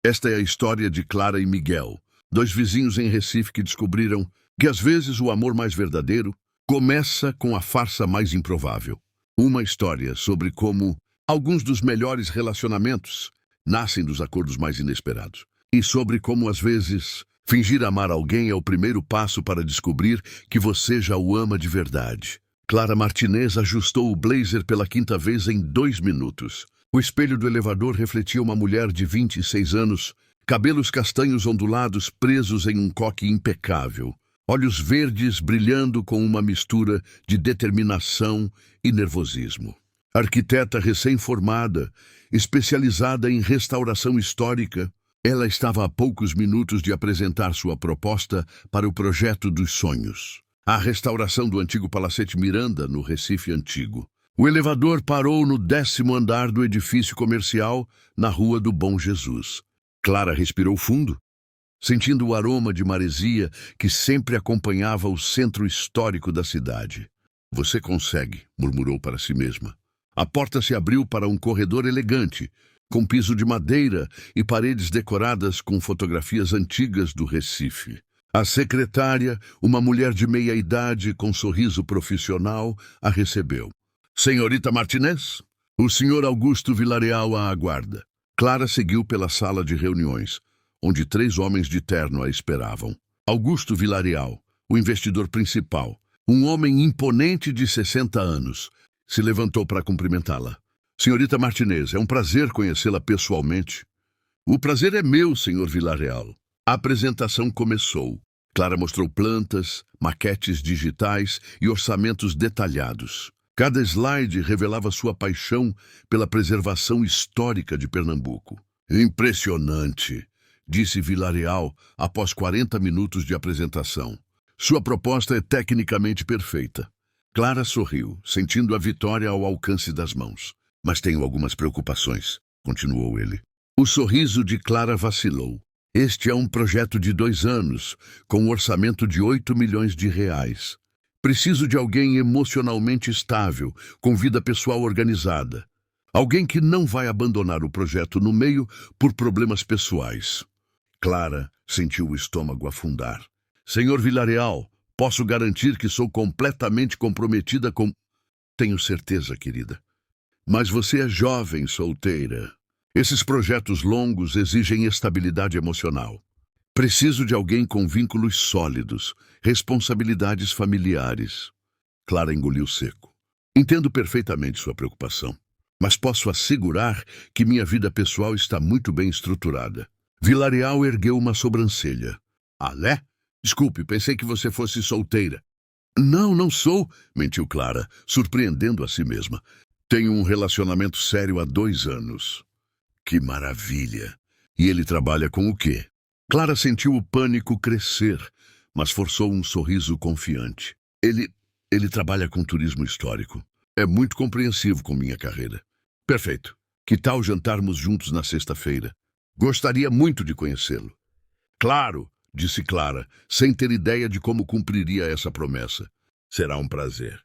Esta é a história de Clara e Miguel, dois vizinhos em Recife que descobriram que às vezes o amor mais verdadeiro começa com a farsa mais improvável. Uma história sobre como alguns dos melhores relacionamentos nascem dos acordos mais inesperados. E sobre como às vezes fingir amar alguém é o primeiro passo para descobrir que você já o ama de verdade. Clara Martinez ajustou o blazer pela quinta vez em 2 minutos. O espelho do elevador refletia uma mulher de 26 anos, cabelos castanhos ondulados presos em um coque impecável, olhos verdes brilhando com uma mistura de determinação e nervosismo. Arquiteta recém-formada, especializada em restauração histórica, ela estava a poucos minutos de apresentar sua proposta para o projeto dos sonhos, a restauração do antigo Palacete Miranda, no Recife Antigo. O elevador parou no 10º andar do edifício comercial, na Rua do Bom Jesus. Clara respirou fundo, sentindo o aroma de maresia que sempre acompanhava o centro histórico da cidade. "Você consegue", murmurou para si mesma. A porta se abriu para um corredor elegante, com piso de madeira e paredes decoradas com fotografias antigas do Recife. A secretária, uma mulher de meia-idade com sorriso profissional, a recebeu. "Senhorita Martinez, o senhor Augusto Villarreal a aguarda." Clara seguiu pela sala de reuniões, onde 3 homens de terno a esperavam. Augusto Villarreal, o investidor principal, um homem imponente de 60 anos, se levantou para cumprimentá-la. "Senhorita Martinez, é um prazer conhecê-la pessoalmente." "O prazer é meu, senhor Villarreal." A apresentação começou. Clara mostrou plantas, maquetes digitais e orçamentos detalhados. Cada slide revelava sua paixão pela preservação histórica de Pernambuco. "Impressionante", disse Villarreal após 40 minutos de apresentação. "Sua proposta é tecnicamente perfeita." Clara sorriu, sentindo a vitória ao alcance das mãos. "Mas tenho algumas preocupações", continuou ele. O sorriso de Clara vacilou. "Este é um projeto de 2 anos, com um orçamento de 8 milhões de reais. Preciso de alguém emocionalmente estável, com vida pessoal organizada. Alguém que não vai abandonar o projeto no meio por problemas pessoais." Clara sentiu o estômago afundar. "Senhor Villarreal, posso garantir que sou completamente comprometida com..." "Tenho certeza, querida. Mas você é jovem, solteira. Esses projetos longos exigem estabilidade emocional. Preciso de alguém com vínculos sólidos, responsabilidades familiares." Clara engoliu seco. "Entendo perfeitamente sua preocupação, mas posso assegurar que minha vida pessoal está muito bem estruturada." Villarreal ergueu uma sobrancelha. "Alé? Desculpe, pensei que você fosse solteira." "Não, não sou", mentiu Clara, surpreendendo a si mesma. "Tenho um relacionamento sério há 2 anos." "Que maravilha! E ele trabalha com o quê?" Clara sentiu o pânico crescer, mas forçou um sorriso confiante. Ele trabalha com turismo histórico. É muito compreensivo com minha carreira." "Perfeito. Que tal jantarmos juntos na sexta-feira? Gostaria muito de conhecê-lo." "Claro", disse Clara, sem ter ideia de como cumpriria essa promessa. "Será um prazer."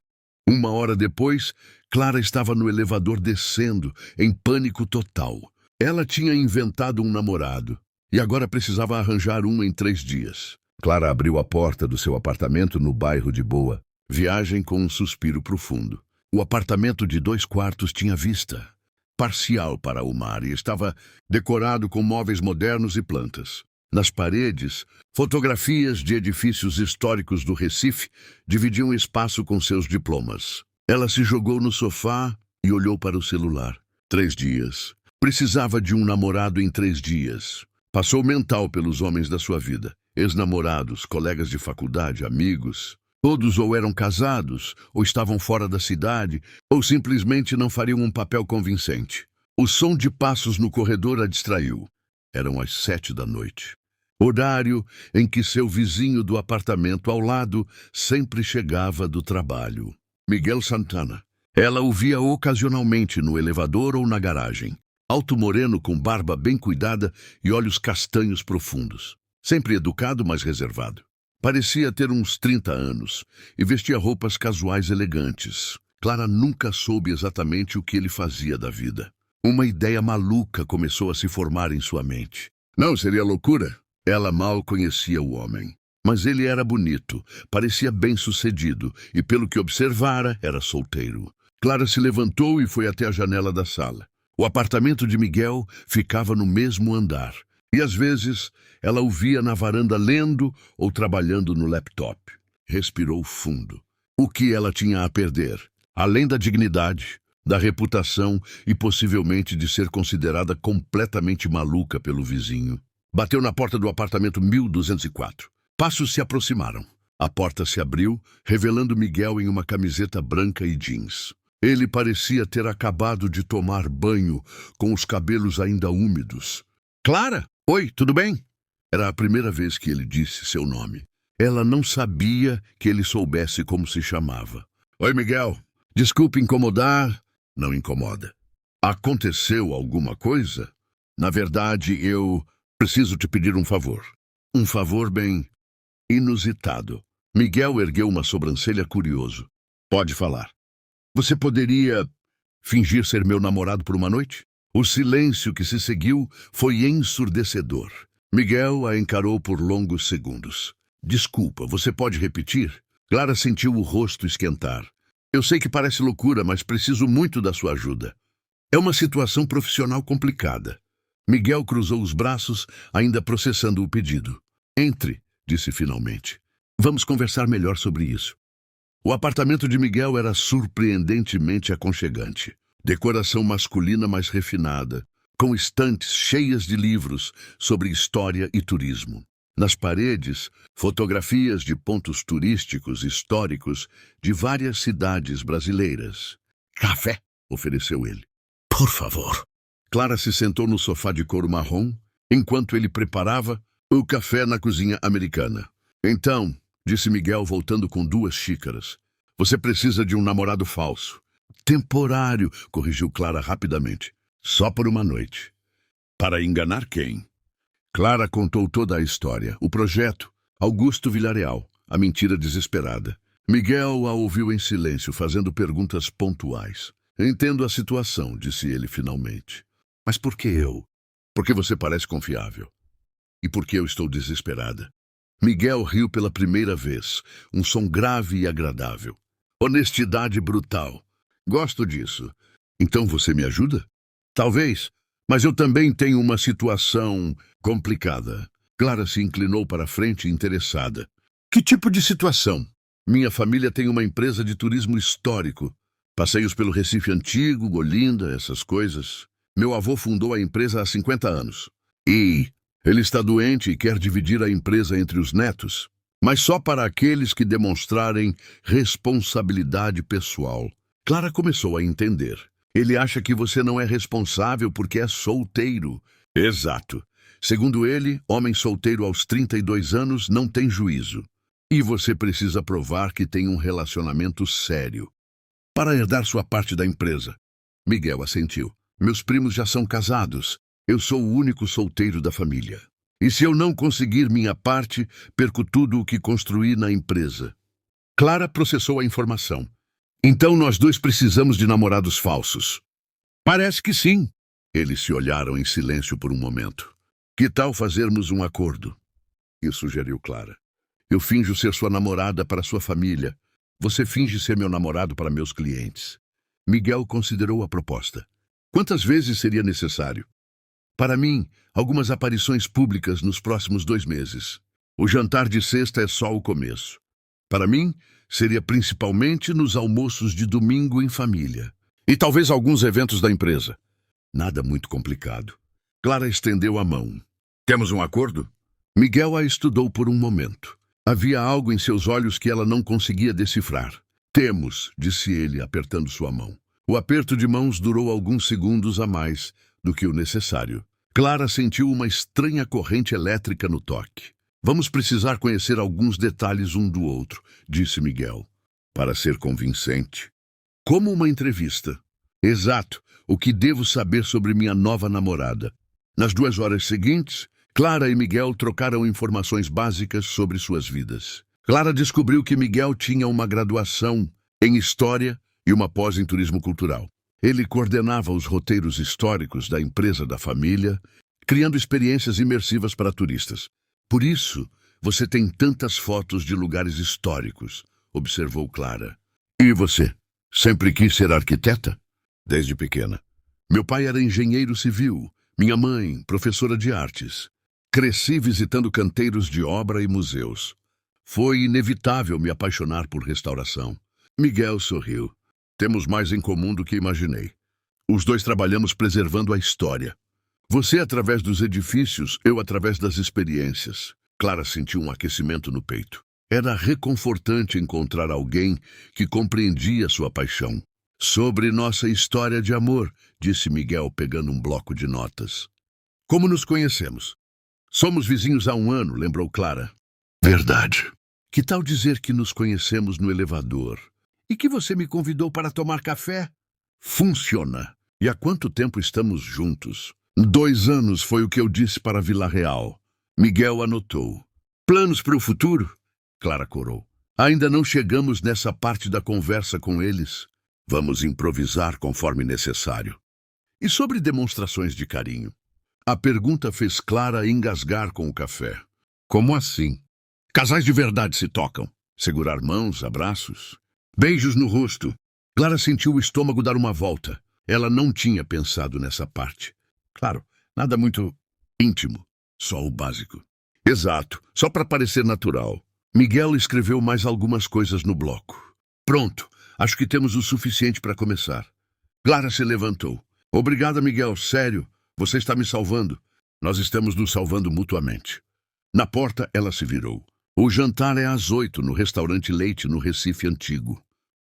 1 hora depois, Clara estava no elevador descendo, em pânico total. Ela tinha inventado um namorado e agora precisava arranjar um em 3 dias. Clara abriu a porta do seu apartamento no bairro de Boa, viagem com um suspiro profundo. O apartamento de 2 quartos tinha vista parcial para o mar e estava decorado com móveis modernos e plantas. Nas paredes, fotografias de edifícios históricos do Recife dividiam espaço com seus diplomas. Ela se jogou no sofá e olhou para o celular. 3 dias. Precisava de um namorado em 3 dias. Passou mental pelos homens da sua vida. Ex-namorados, colegas de faculdade, amigos. Todos ou eram casados, ou estavam fora da cidade, ou simplesmente não fariam um papel convincente. O som de passos no corredor a distraiu. Eram as 7 da noite. Horário em que seu vizinho do apartamento ao lado sempre chegava do trabalho. Miguel Santana. Ela o via ocasionalmente no elevador ou na garagem. Alto moreno com barba bem cuidada e olhos castanhos profundos. Sempre educado, mas reservado. Parecia ter uns 30 anos e vestia roupas casuais elegantes. Clara nunca soube exatamente o que ele fazia da vida. Uma ideia maluca começou a se formar em sua mente. Não, seria loucura. Ela mal conhecia o homem. Mas ele era bonito, parecia bem-sucedido e, pelo que observara, era solteiro. Clara se levantou e foi até a janela da sala. O apartamento de Miguel ficava no mesmo andar. E, às vezes, ela o via na varanda lendo ou trabalhando no laptop. Respirou fundo. O que ela tinha a perder? Além da dignidade, da reputação e possivelmente de ser considerada completamente maluca pelo vizinho. Bateu na porta do apartamento 1204. Passos se aproximaram. A porta se abriu, revelando Miguel em uma camiseta branca e jeans. Ele parecia ter acabado de tomar banho, com os cabelos ainda úmidos. Clara! Oi, tudo bem? Era a primeira vez que ele disse seu nome. Ela não sabia que ele soubesse como se chamava. Oi, Miguel. Desculpe incomodar. Não incomoda. Aconteceu alguma coisa? Na verdade, eu preciso te pedir um favor. Um favor bem inusitado. Miguel ergueu uma sobrancelha curioso. Pode falar. Você poderia fingir ser meu namorado por uma noite? O silêncio que se seguiu foi ensurdecedor. Miguel a encarou por longos segundos. Desculpa, você pode repetir? Clara sentiu o rosto esquentar. Eu sei que parece loucura, mas preciso muito da sua ajuda. É uma situação profissional complicada. Miguel cruzou os braços, ainda processando o pedido. Entre, disse finalmente. Vamos conversar melhor sobre isso. O apartamento de Miguel era surpreendentemente aconchegante. Decoração masculina mais refinada, com estantes cheias de livros sobre história e turismo. Nas paredes, fotografias de pontos turísticos históricos de várias cidades brasileiras. Café, ofereceu ele. Por favor. Clara se sentou no sofá de couro marrom, enquanto ele preparava o café na cozinha americana. Então, disse Miguel voltando com 2 xícaras, você precisa de um namorado falso. Temporário, corrigiu Clara rapidamente. Só por uma noite. Para enganar quem? Clara contou toda a história, o projeto, Augusto Villarreal, a mentira desesperada. Miguel a ouviu em silêncio, fazendo perguntas pontuais. Entendo a situação, disse ele finalmente. Mas por que eu? Porque você parece confiável. E porque eu estou desesperada. Miguel riu pela primeira vez, um som grave e agradável. Honestidade brutal. Gosto disso. Então você me ajuda? Talvez, mas eu também tenho uma situação complicada. Clara se inclinou para a frente, interessada. Que tipo de situação? Minha família tem uma empresa de turismo histórico. Passeios pelo Recife Antigo, Olinda, essas coisas. Meu avô fundou a empresa há 50 anos. E ele está doente e quer dividir a empresa entre os netos, mas só para aqueles que demonstrarem responsabilidade pessoal. Clara começou a entender. Ele acha que você não é responsável porque é solteiro. Exato. Segundo ele, homem solteiro aos 32 anos não tem juízo. E você precisa provar que tem um relacionamento sério. Para herdar sua parte da empresa. Miguel assentiu. Meus primos já são casados. Eu sou o único solteiro da família. E se eu não conseguir minha parte, perco tudo o que construí na empresa. Clara processou a informação. Então nós dois precisamos de namorados falsos. Parece que sim. Eles se olharam em silêncio por um momento. Que tal fazermos um acordo? E sugeriu Clara. Eu finjo ser sua namorada para sua família. Você finge ser meu namorado para meus clientes. Miguel considerou a proposta. Quantas vezes seria necessário? Para mim, algumas aparições públicas nos próximos 2 meses. O jantar de sexta é só o começo. Para mim, seria principalmente nos almoços de domingo em família. E talvez alguns eventos da empresa. Nada muito complicado. Clara estendeu a mão. Temos um acordo? Miguel a estudou por um momento. Havia algo em seus olhos que ela não conseguia decifrar. Temos, disse ele, apertando sua mão. O aperto de mãos durou alguns segundos a mais do que o necessário. Clara sentiu uma estranha corrente elétrica no toque. Vamos precisar conhecer alguns detalhes um do outro, disse Miguel, para ser convincente. Como uma entrevista. Exato, o que devo saber sobre minha nova namorada. Nas 2 horas seguintes, Clara e Miguel trocaram informações básicas sobre suas vidas. Clara descobriu que Miguel tinha uma graduação em História e uma pós em Turismo Cultural. Ele coordenava os roteiros históricos da empresa da família criando experiências imersivas para turistas. Por isso, você tem tantas fotos de lugares históricos, observou Clara. E você? Sempre quis ser arquiteta? Desde pequena. Meu pai era engenheiro civil, minha mãe, professora de artes. Cresci visitando canteiros de obra e museus. Foi inevitável me apaixonar por restauração. Miguel sorriu. Temos mais em comum do que imaginei. Os dois trabalhamos preservando a história. Você através dos edifícios, eu através das experiências. Clara sentiu um aquecimento no peito. Era reconfortante encontrar alguém que compreendia sua paixão. Sobre nossa história de amor, disse Miguel pegando um bloco de notas. Como nos conhecemos? Somos vizinhos há 1 ano, lembrou Clara. Verdade. Que tal dizer que nos conhecemos no elevador? E que você me convidou para tomar café? Funciona. E há quanto tempo estamos juntos? 2 anos foi o que eu disse para Vila Real. Miguel anotou. Planos para o futuro? Clara corou. Ainda não chegamos nessa parte da conversa com eles. Vamos improvisar conforme necessário. E sobre demonstrações de carinho? A pergunta fez Clara engasgar com o café. Como assim? Casais de verdade se tocam. Segurar mãos, abraços. Beijos no rosto. Clara sentiu o estômago dar uma volta. Ela não tinha pensado nessa parte. Claro, nada muito íntimo. Só o básico. Exato, só para parecer natural. Miguel escreveu mais algumas coisas no bloco. Pronto, acho que temos o suficiente para começar. Clara se levantou. Obrigada, Miguel, sério. Você está me salvando. Nós estamos nos salvando mutuamente. Na porta, ela se virou. O jantar é às 8 no restaurante Leite, no Recife Antigo.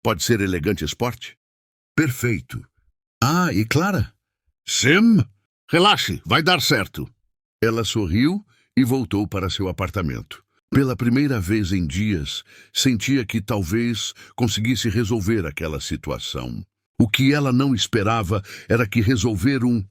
Pode ser elegante esporte? Perfeito. Ah, e Clara? Sim. Relaxe, vai dar certo. Ela sorriu e voltou para seu apartamento. Pela primeira vez em dias, sentia que talvez conseguisse resolver aquela situação. O que ela não esperava era que resolver um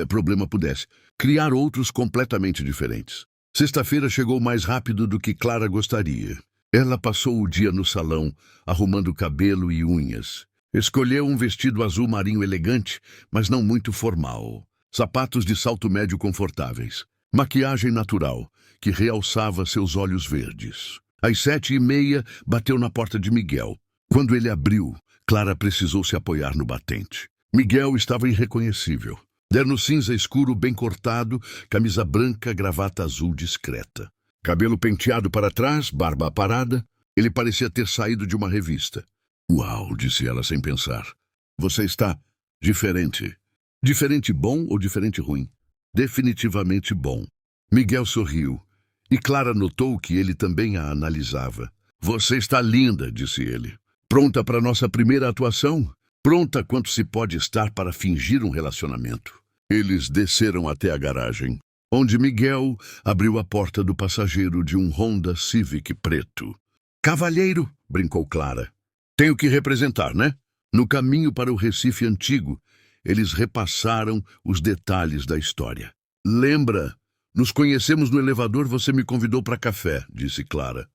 problema pudesse criar outros completamente diferentes. Sexta-feira chegou mais rápido do que Clara gostaria. Ela passou o dia no salão, arrumando cabelo e unhas. Escolheu um vestido azul marinho elegante, mas não muito formal. Sapatos de salto médio confortáveis. Maquiagem natural, que realçava seus olhos verdes. Às 7h30, bateu na porta de Miguel. Quando ele abriu, Clara precisou se apoiar no batente. Miguel estava irreconhecível. Terno cinza escuro bem cortado, camisa branca, gravata azul discreta. Cabelo penteado para trás, barba aparada, ele parecia ter saído de uma revista. Uau, disse ela sem pensar. Você está diferente. Diferente bom ou diferente ruim? Definitivamente bom. Miguel sorriu, e Clara notou que ele também a analisava. Você está linda, disse ele. Pronta para nossa primeira atuação? Pronta quanto se pode estar para fingir um relacionamento. Eles desceram até a garagem, onde Miguel abriu a porta do passageiro de um Honda Civic preto. Cavalheiro, brincou Clara. Tenho que representar, né? No caminho para o Recife Antigo, eles repassaram os detalhes da história. Lembra, nos conhecemos no elevador, você me convidou para café, disse Clara.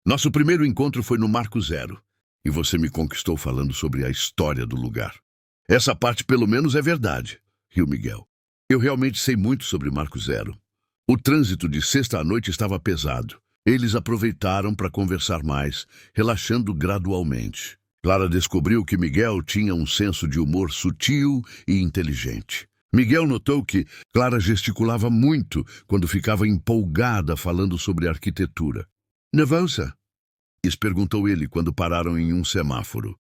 Nosso primeiro encontro foi no Marco Zero, e você me conquistou falando sobre a história do lugar. Essa parte pelo menos é verdade, riu Miguel. Eu realmente sei muito sobre Marco Zero. O trânsito de sexta à noite estava pesado. Eles aproveitaram para conversar mais, relaxando gradualmente. Clara descobriu que Miguel tinha um senso de humor sutil e inteligente. Miguel notou que Clara gesticulava muito quando ficava empolgada falando sobre arquitetura. Nervosa? Perguntou ele quando pararam em um semáforo.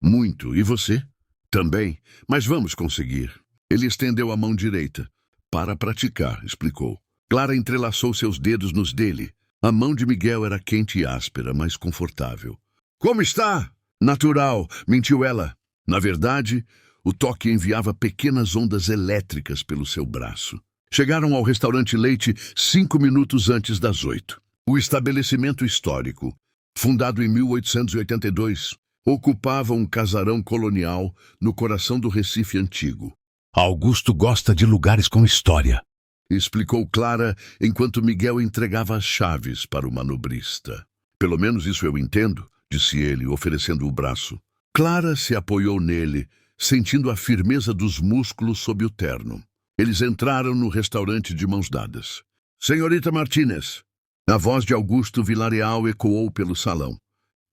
Muito. E você? Também. Mas vamos conseguir. Ele estendeu a mão direita. Para praticar, explicou. Clara entrelaçou seus dedos nos dele. A mão de Miguel era quente e áspera, mas confortável. Como está? Natural, mentiu ela. Na verdade, o toque enviava pequenas ondas elétricas pelo seu braço. Chegaram ao restaurante Leite 5 minutos antes das 8. O estabelecimento histórico, fundado em 1882, ocupava um casarão colonial no coração do Recife Antigo. Augusto gosta de lugares com história, explicou Clara enquanto Miguel entregava as chaves para o manobrista. Pelo menos isso eu entendo, disse ele, oferecendo o braço. Clara se apoiou nele, sentindo a firmeza dos músculos sob o terno. Eles entraram no restaurante de mãos dadas. Senhorita Martínez. A voz de Augusto Villarreal ecoou pelo salão.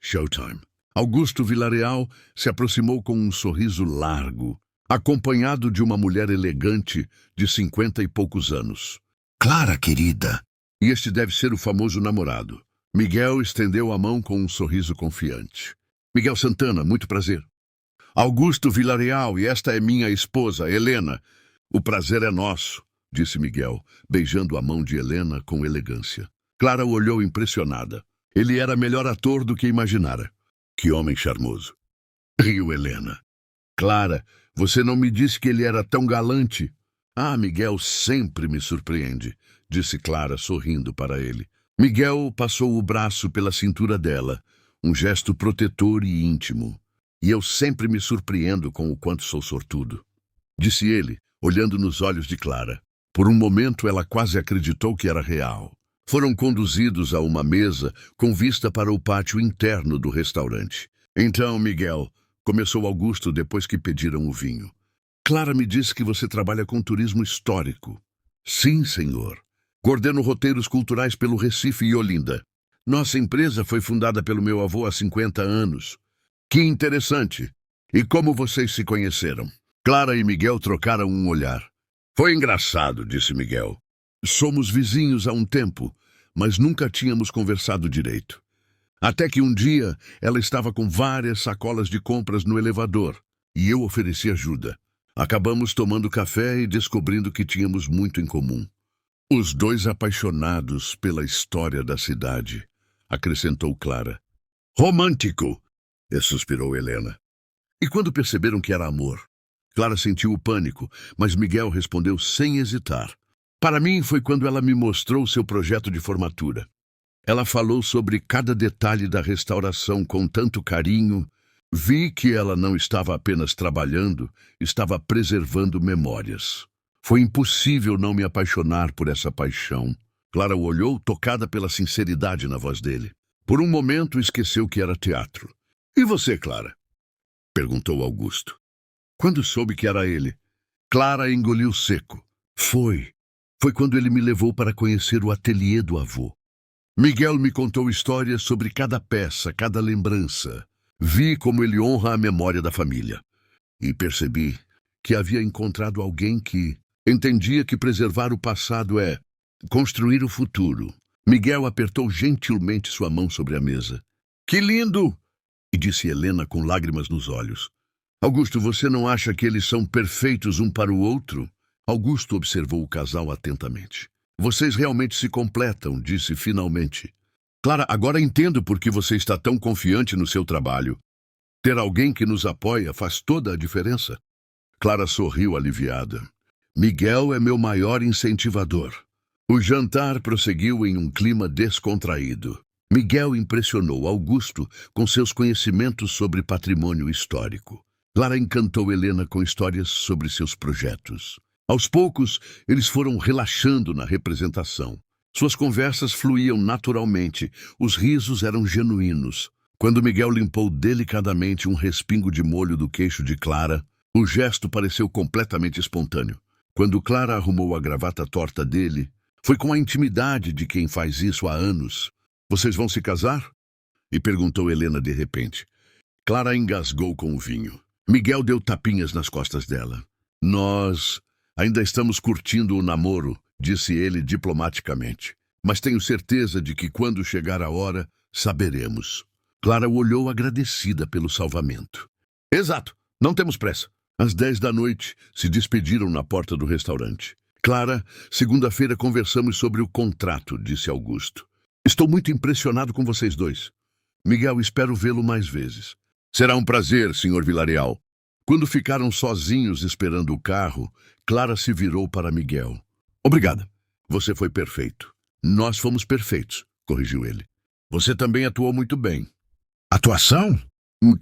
Showtime. Augusto Villarreal se aproximou com um sorriso largo, acompanhado de uma mulher elegante de 50 e poucos anos. Clara, querida. E este deve ser o famoso namorado. Miguel estendeu a mão com um sorriso confiante. Miguel Santana, muito prazer. Augusto Villarreal, e esta é minha esposa, Helena. O prazer é nosso, disse Miguel, beijando a mão de Helena com elegância. Clara o olhou impressionada. Ele era melhor ator do que imaginara. Que homem charmoso. Riu Helena. Clara, você não me disse que ele era tão galante. Ah, Miguel sempre me surpreende, disse Clara, sorrindo para ele. Miguel passou o braço pela cintura dela, um gesto protetor e íntimo. E eu sempre me surpreendo com o quanto sou sortudo, disse ele, olhando nos olhos de Clara. Por um momento ela quase acreditou que era real. Foram conduzidos a uma mesa com vista para o pátio interno do restaurante. Então, Miguel, começou Augusto depois que pediram o vinho. Clara me disse que você trabalha com turismo histórico. Sim, senhor. Coordeno roteiros culturais pelo Recife e Olinda. Nossa empresa foi fundada pelo meu avô há 50 anos. Que interessante. E como vocês se conheceram? Clara e Miguel trocaram um olhar. Foi engraçado, disse Miguel. Somos vizinhos há um tempo, mas nunca tínhamos conversado direito. Até que um dia ela estava com várias sacolas de compras no elevador e eu ofereci ajuda. Acabamos tomando café e descobrindo que tínhamos muito em comum. Os dois apaixonados pela história da cidade, acrescentou Clara. Romântico, suspirou Helena. E quando perceberam que era amor? Clara sentiu o pânico, mas Miguel respondeu sem hesitar. Para mim foi quando ela me mostrou seu projeto de formatura. Ela falou sobre cada detalhe da restauração com tanto carinho. Vi que ela não estava apenas trabalhando, estava preservando memórias. Foi impossível não me apaixonar por essa paixão. Clara o olhou, tocada pela sinceridade na voz dele. Por um momento esqueceu que era teatro. E você, Clara? Perguntou Augusto. Quando soube que era ele? Clara engoliu seco. Foi quando ele me levou para conhecer o ateliê do avô. Miguel me contou histórias sobre cada peça, cada lembrança. Vi como ele honra a memória da família. E percebi que havia encontrado alguém que entendia que preservar o passado é construir o futuro. Miguel apertou gentilmente sua mão sobre a mesa. Que lindo! E disse Helena com lágrimas nos olhos. Augusto, você não acha que eles são perfeitos um para o outro? Augusto observou o casal atentamente. Vocês realmente se completam, disse finalmente. Clara, agora entendo por que você está tão confiante no seu trabalho. Ter alguém que nos apoia faz toda a diferença. Clara sorriu aliviada. Miguel é meu maior incentivador. O jantar prosseguiu em um clima descontraído. Miguel impressionou Augusto com seus conhecimentos sobre patrimônio histórico. Clara encantou Helena com histórias sobre seus projetos. Aos poucos, eles foram relaxando na representação. Suas conversas fluíam naturalmente, os risos eram genuínos. Quando Miguel limpou delicadamente um respingo de molho do queixo de Clara, o gesto pareceu completamente espontâneo. Quando Clara arrumou a gravata torta dele, foi com a intimidade de quem faz isso há anos. Vocês vão se casar? E perguntou Helena de repente. Clara engasgou com o vinho. Miguel deu tapinhas nas costas dela. Nós ainda estamos curtindo o namoro, disse ele diplomaticamente. Mas tenho certeza de que quando chegar a hora, saberemos. Clara o olhou agradecida pelo salvamento. Exato, não temos pressa. Às 10 da noite, se despediram na porta do restaurante. Clara, segunda-feira conversamos sobre o contrato, disse Augusto. Estou muito impressionado com vocês dois. Miguel, espero vê-lo mais vezes. Será um prazer, Sr. Villarreal. Quando ficaram sozinhos esperando o carro, Clara se virou para Miguel. Obrigada. Você foi perfeito. Nós fomos perfeitos, corrigiu ele. Você também atuou muito bem. Atuação?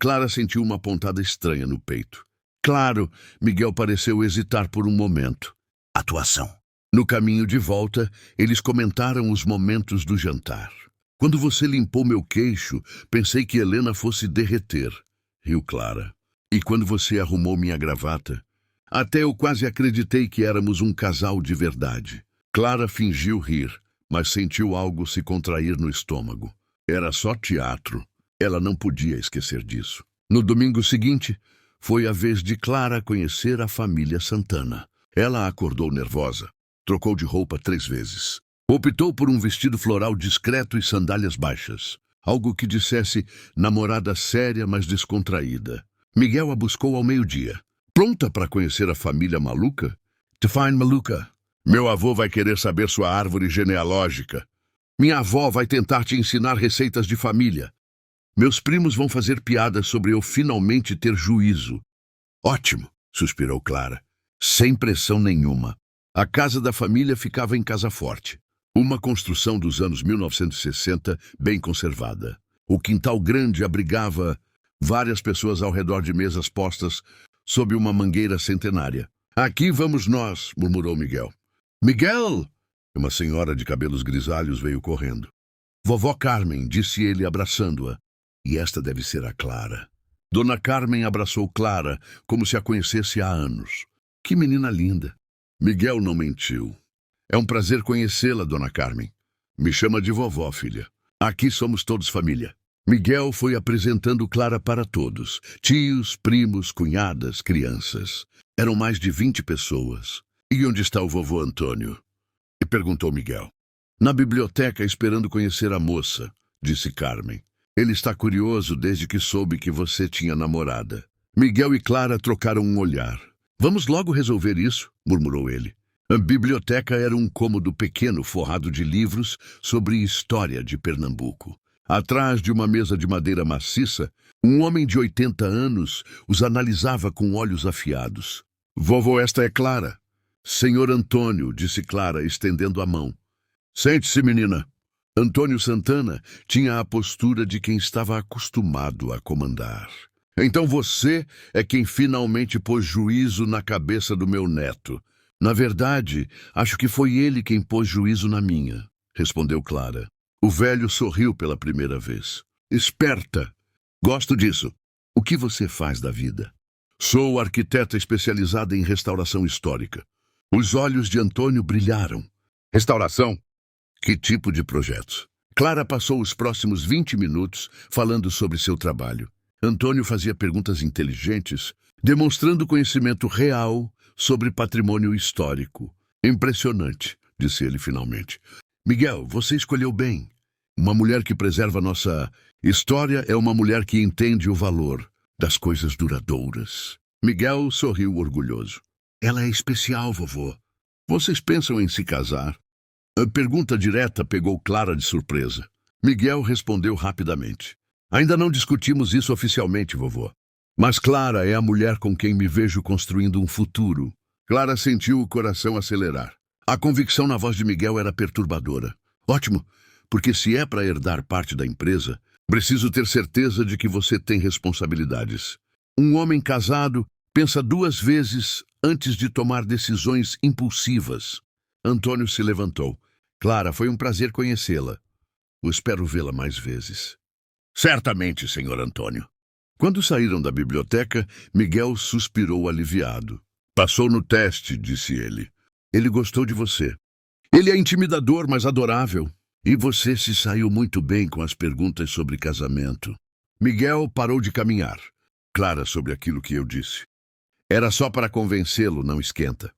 Clara sentiu uma pontada estranha no peito. Claro, Miguel pareceu hesitar por um momento. Atuação. No caminho de volta, eles comentaram os momentos do jantar. Quando você limpou meu queixo, pensei que Helena fosse derreter, riu Clara. E quando você arrumou minha gravata, Até eu quase acreditei que éramos um casal de verdade. Clara fingiu rir, mas sentiu algo se contrair no estômago. Era só teatro. Ela não podia esquecer disso. No domingo seguinte, foi a vez de Clara conhecer a família Santana. Ela acordou nervosa. Trocou de roupa 3 vezes. Optou por um vestido floral discreto e sandálias baixas. Algo que dissesse namorada séria, mas descontraída. Miguel a buscou ao meio-dia. Pronta para conhecer a família maluca? Define maluca. Meu avô vai querer saber sua árvore genealógica. Minha avó vai tentar te ensinar receitas de família. Meus primos vão fazer piadas sobre eu finalmente ter juízo. Ótimo, suspirou Clara, sem pressão nenhuma. A casa da família ficava em Casa Forte, uma construção dos anos 1960, bem conservada. O quintal grande abrigava várias pessoas ao redor de mesas postas sob uma mangueira centenária. Aqui vamos nós, murmurou Miguel. Miguel! Uma senhora de cabelos grisalhos veio correndo. Vovó Carmen, disse ele abraçando-a. E esta deve ser a Clara. Dona Carmen abraçou Clara como se a conhecesse há anos. Que menina linda! Miguel não mentiu. É um prazer conhecê-la, Dona Carmen. Me chama de vovó, filha. Aqui somos todos família. Miguel foi apresentando Clara para todos. Tios, primos, cunhadas, crianças. Eram mais de 20 pessoas. E onde está o vovô Antônio? E perguntou Miguel. Na biblioteca, esperando conhecer a moça, disse Carmen. Ele está curioso desde que soube que você tinha namorada. Miguel e Clara trocaram um olhar. Vamos logo resolver isso, murmurou ele. A biblioteca era um cômodo pequeno forrado de livros sobre história de Pernambuco. Atrás de uma mesa de madeira maciça, um homem de 80 anos os analisava com olhos afiados. Vovô, esta é Clara. Senhor Antônio, disse Clara, estendendo a mão. Sente-se, menina. Antônio Santana tinha a postura de quem estava acostumado a comandar. Então você é quem finalmente pôs juízo na cabeça do meu neto. Na verdade, acho que foi ele quem pôs juízo na minha, respondeu Clara. O velho sorriu pela primeira vez. Esperta! Gosto disso. O que você faz da vida? Sou arquiteta especializada em restauração histórica. Os olhos de Antônio brilharam. Restauração? Que tipo de projetos? Clara passou os próximos 20 minutos falando sobre seu trabalho. Antônio fazia perguntas inteligentes, demonstrando conhecimento real sobre patrimônio histórico. Impressionante, disse ele finalmente. Miguel, você escolheu bem. Uma mulher que preserva nossa história é uma mulher que entende o valor das coisas duradouras. Miguel sorriu orgulhoso. Ela é especial, vovô. Vocês pensam em se casar? A pergunta direta pegou Clara de surpresa. Miguel respondeu rapidamente. Ainda não discutimos isso oficialmente, vovô. Mas Clara é a mulher com quem me vejo construindo um futuro. Clara sentiu o coração acelerar. A convicção na voz de Miguel era perturbadora. Ótimo, porque se é para herdar parte da empresa, preciso ter certeza de que você tem responsabilidades. Um homem casado pensa 2 vezes antes de tomar decisões impulsivas. Antônio se levantou. Clara, foi um prazer conhecê-la. Eu espero vê-la mais vezes. Certamente, senhor Antônio. Quando saíram da biblioteca, Miguel suspirou aliviado. Passou no teste, disse ele. Ele gostou de você. Ele é intimidador, mas adorável. E você se saiu muito bem com as perguntas sobre casamento. Miguel parou de caminhar. Clara, sobre aquilo que eu disse. Era só para convencê-lo, não esquenta.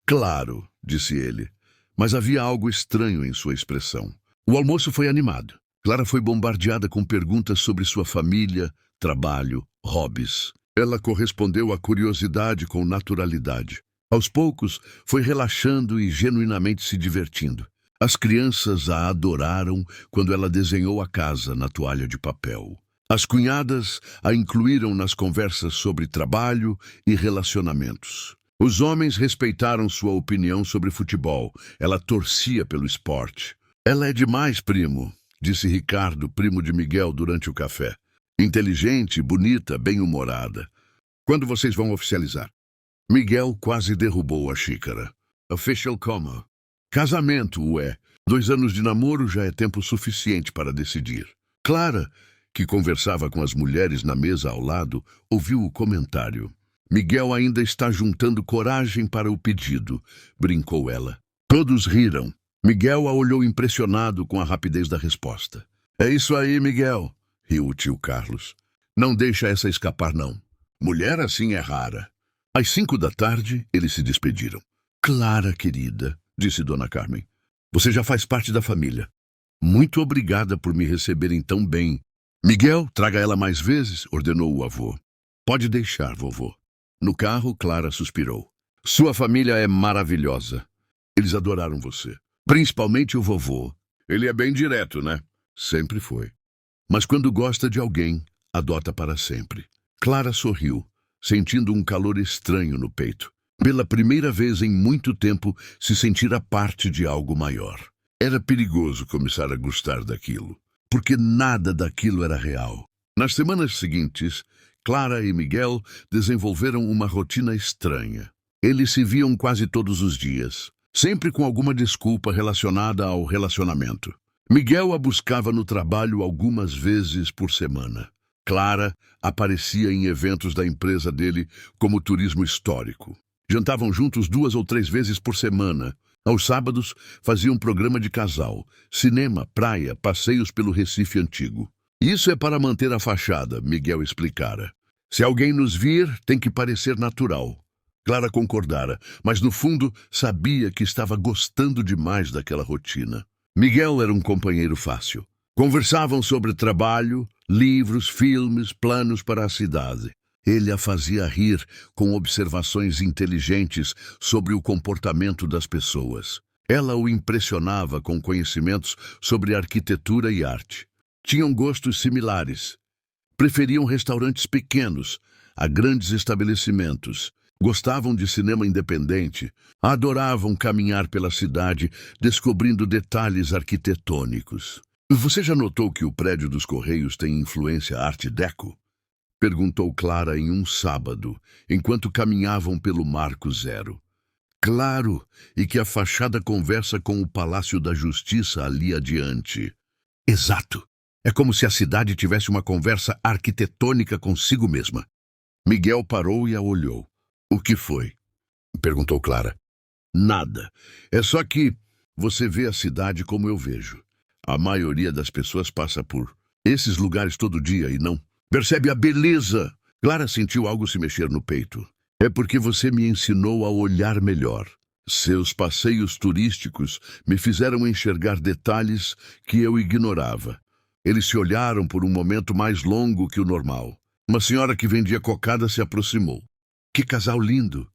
Claro, disse ele, mas havia algo estranho em sua expressão. O almoço foi animado. Clara foi bombardeada com perguntas sobre sua família, trabalho, hobbies. Ela correspondeu à curiosidade com naturalidade. Aos poucos, foi relaxando e genuinamente se divertindo. As crianças a adoraram quando ela desenhou a casa na toalha de papel. As cunhadas a incluíram nas conversas sobre trabalho e relacionamentos. Os homens respeitaram sua opinião sobre futebol. Ela torcia pelo esporte. Ela é demais, primo, disse Ricardo, primo de Miguel, durante o café. Inteligente, bonita, bem-humorada. Quando vocês vão oficializar? Miguel quase derrubou a xícara. Official como? Casamento, ué. 2 anos de namoro já é tempo suficiente para decidir. Clara, que conversava com as mulheres na mesa ao lado, ouviu o comentário. Miguel ainda está juntando coragem para o pedido, brincou ela. Todos riram. Miguel a olhou impressionado com a rapidez da resposta. É isso aí, Miguel, riu o tio Carlos. Não deixa essa escapar, não. Mulher assim é rara. Às 5 da tarde, eles se despediram. Clara, querida, disse Dona Carmen, você já faz parte da família. Muito obrigada por me receberem tão bem. Miguel, traga ela mais vezes, ordenou o avô. Pode deixar, vovô. No carro, Clara suspirou. Sua família é maravilhosa. Eles adoraram você. Principalmente o vovô. Ele é bem direto, né? Sempre foi. Mas quando gosta de alguém, adota para sempre. Clara sorriu, sentindo um calor estranho no peito. Pela primeira vez em muito tempo, se sentira parte de algo maior. Era perigoso começar a gostar daquilo, porque nada daquilo era real. Nas semanas seguintes, Clara e Miguel desenvolveram uma rotina estranha. Eles se viam quase todos os dias, sempre com alguma desculpa relacionada ao relacionamento. Miguel a buscava no trabalho algumas vezes por semana. Clara aparecia em eventos da empresa dele como turismo histórico. Jantavam juntos 2 ou 3 vezes por semana. Aos sábados, faziam um programa de casal, cinema, praia, passeios pelo Recife Antigo. Isso é para manter a fachada, Miguel explicara. Se alguém nos vir, tem que parecer natural. Clara concordara, mas no fundo sabia que estava gostando demais daquela rotina. Miguel era um companheiro fácil. Conversavam sobre trabalho, livros, filmes, planos para a cidade. Ele a fazia rir com observações inteligentes sobre o comportamento das pessoas. Ela o impressionava com conhecimentos sobre arquitetura e arte. Tinham gostos similares. Preferiam restaurantes pequenos a grandes estabelecimentos. Gostavam de cinema independente. Adoravam caminhar pela cidade, descobrindo detalhes arquitetônicos. Você já notou que o prédio dos Correios tem influência Art Deco? Perguntou Clara em um sábado, enquanto caminhavam pelo Marco Zero. Claro, e que a fachada conversa com o Palácio da Justiça ali adiante. Exato. É como se a cidade tivesse uma conversa arquitetônica consigo mesma. Miguel parou e a olhou. O que foi? Perguntou Clara. Nada. É só que você vê a cidade como eu vejo. A maioria das pessoas passa por esses lugares todo dia e não percebe a beleza. Clara sentiu algo se mexer no peito. É porque você me ensinou a olhar melhor. Seus passeios turísticos me fizeram enxergar detalhes que eu ignorava. Eles se olharam por um momento mais longo que o normal. Uma senhora que vendia cocada se aproximou. Que casal lindo,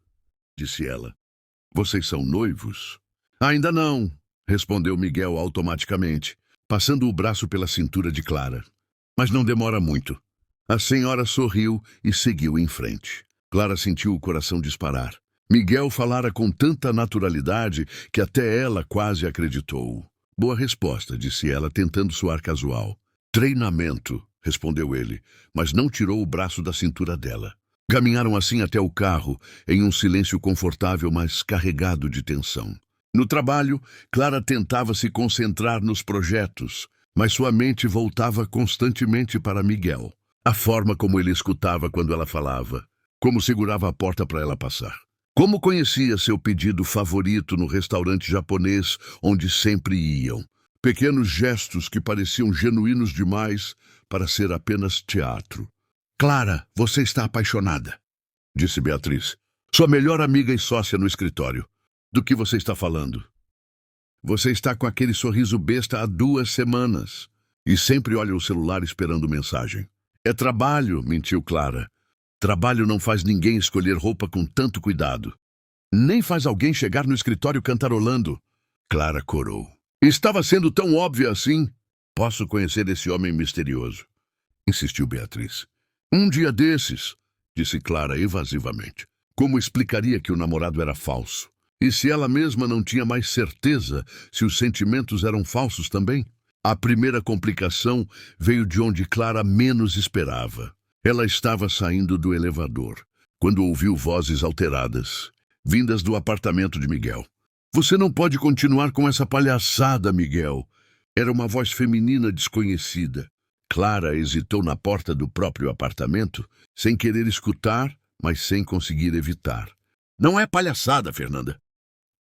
disse ela. Vocês são noivos? Ainda não, respondeu Miguel automaticamente, passando o braço pela cintura de Clara. Mas não demora muito. A senhora sorriu e seguiu em frente. Clara sentiu o coração disparar. Miguel falara com tanta naturalidade que até ela quase acreditou. Boa resposta, disse ela, tentando soar casual. Treinamento, respondeu ele, mas não tirou o braço da cintura dela. Caminharam assim até o carro, em um silêncio confortável, mas carregado de tensão. No trabalho, Clara tentava se concentrar nos projetos, mas sua mente voltava constantemente para Miguel. A forma como ele escutava quando ela falava, como segurava a porta para ela passar. Como conhecia seu pedido favorito no restaurante japonês onde sempre iam. Pequenos gestos que pareciam genuínos demais para ser apenas teatro. Clara, você está apaixonada, disse Beatriz. Sua melhor amiga e sócia no escritório. Do que você está falando? Você está com aquele sorriso besta há 2 semanas e sempre olha o celular esperando mensagem. É trabalho, mentiu Clara. Trabalho não faz ninguém escolher roupa com tanto cuidado. Nem faz alguém chegar no escritório cantarolando. Clara corou. Estava sendo tão óbvia assim? Posso conhecer esse homem misterioso, insistiu Beatriz. Um dia desses, disse Clara evasivamente. Como explicaria que o namorado era falso? E se ela mesma não tinha mais certeza se os sentimentos eram falsos também? A primeira complicação veio de onde Clara menos esperava. Ela estava saindo do elevador, quando ouviu vozes alteradas, vindas do apartamento de Miguel. Você não pode continuar com essa palhaçada, Miguel. Era uma voz feminina desconhecida. Clara hesitou na porta do próprio apartamento, sem querer escutar, mas sem conseguir evitar. Não é palhaçada, Fernanda.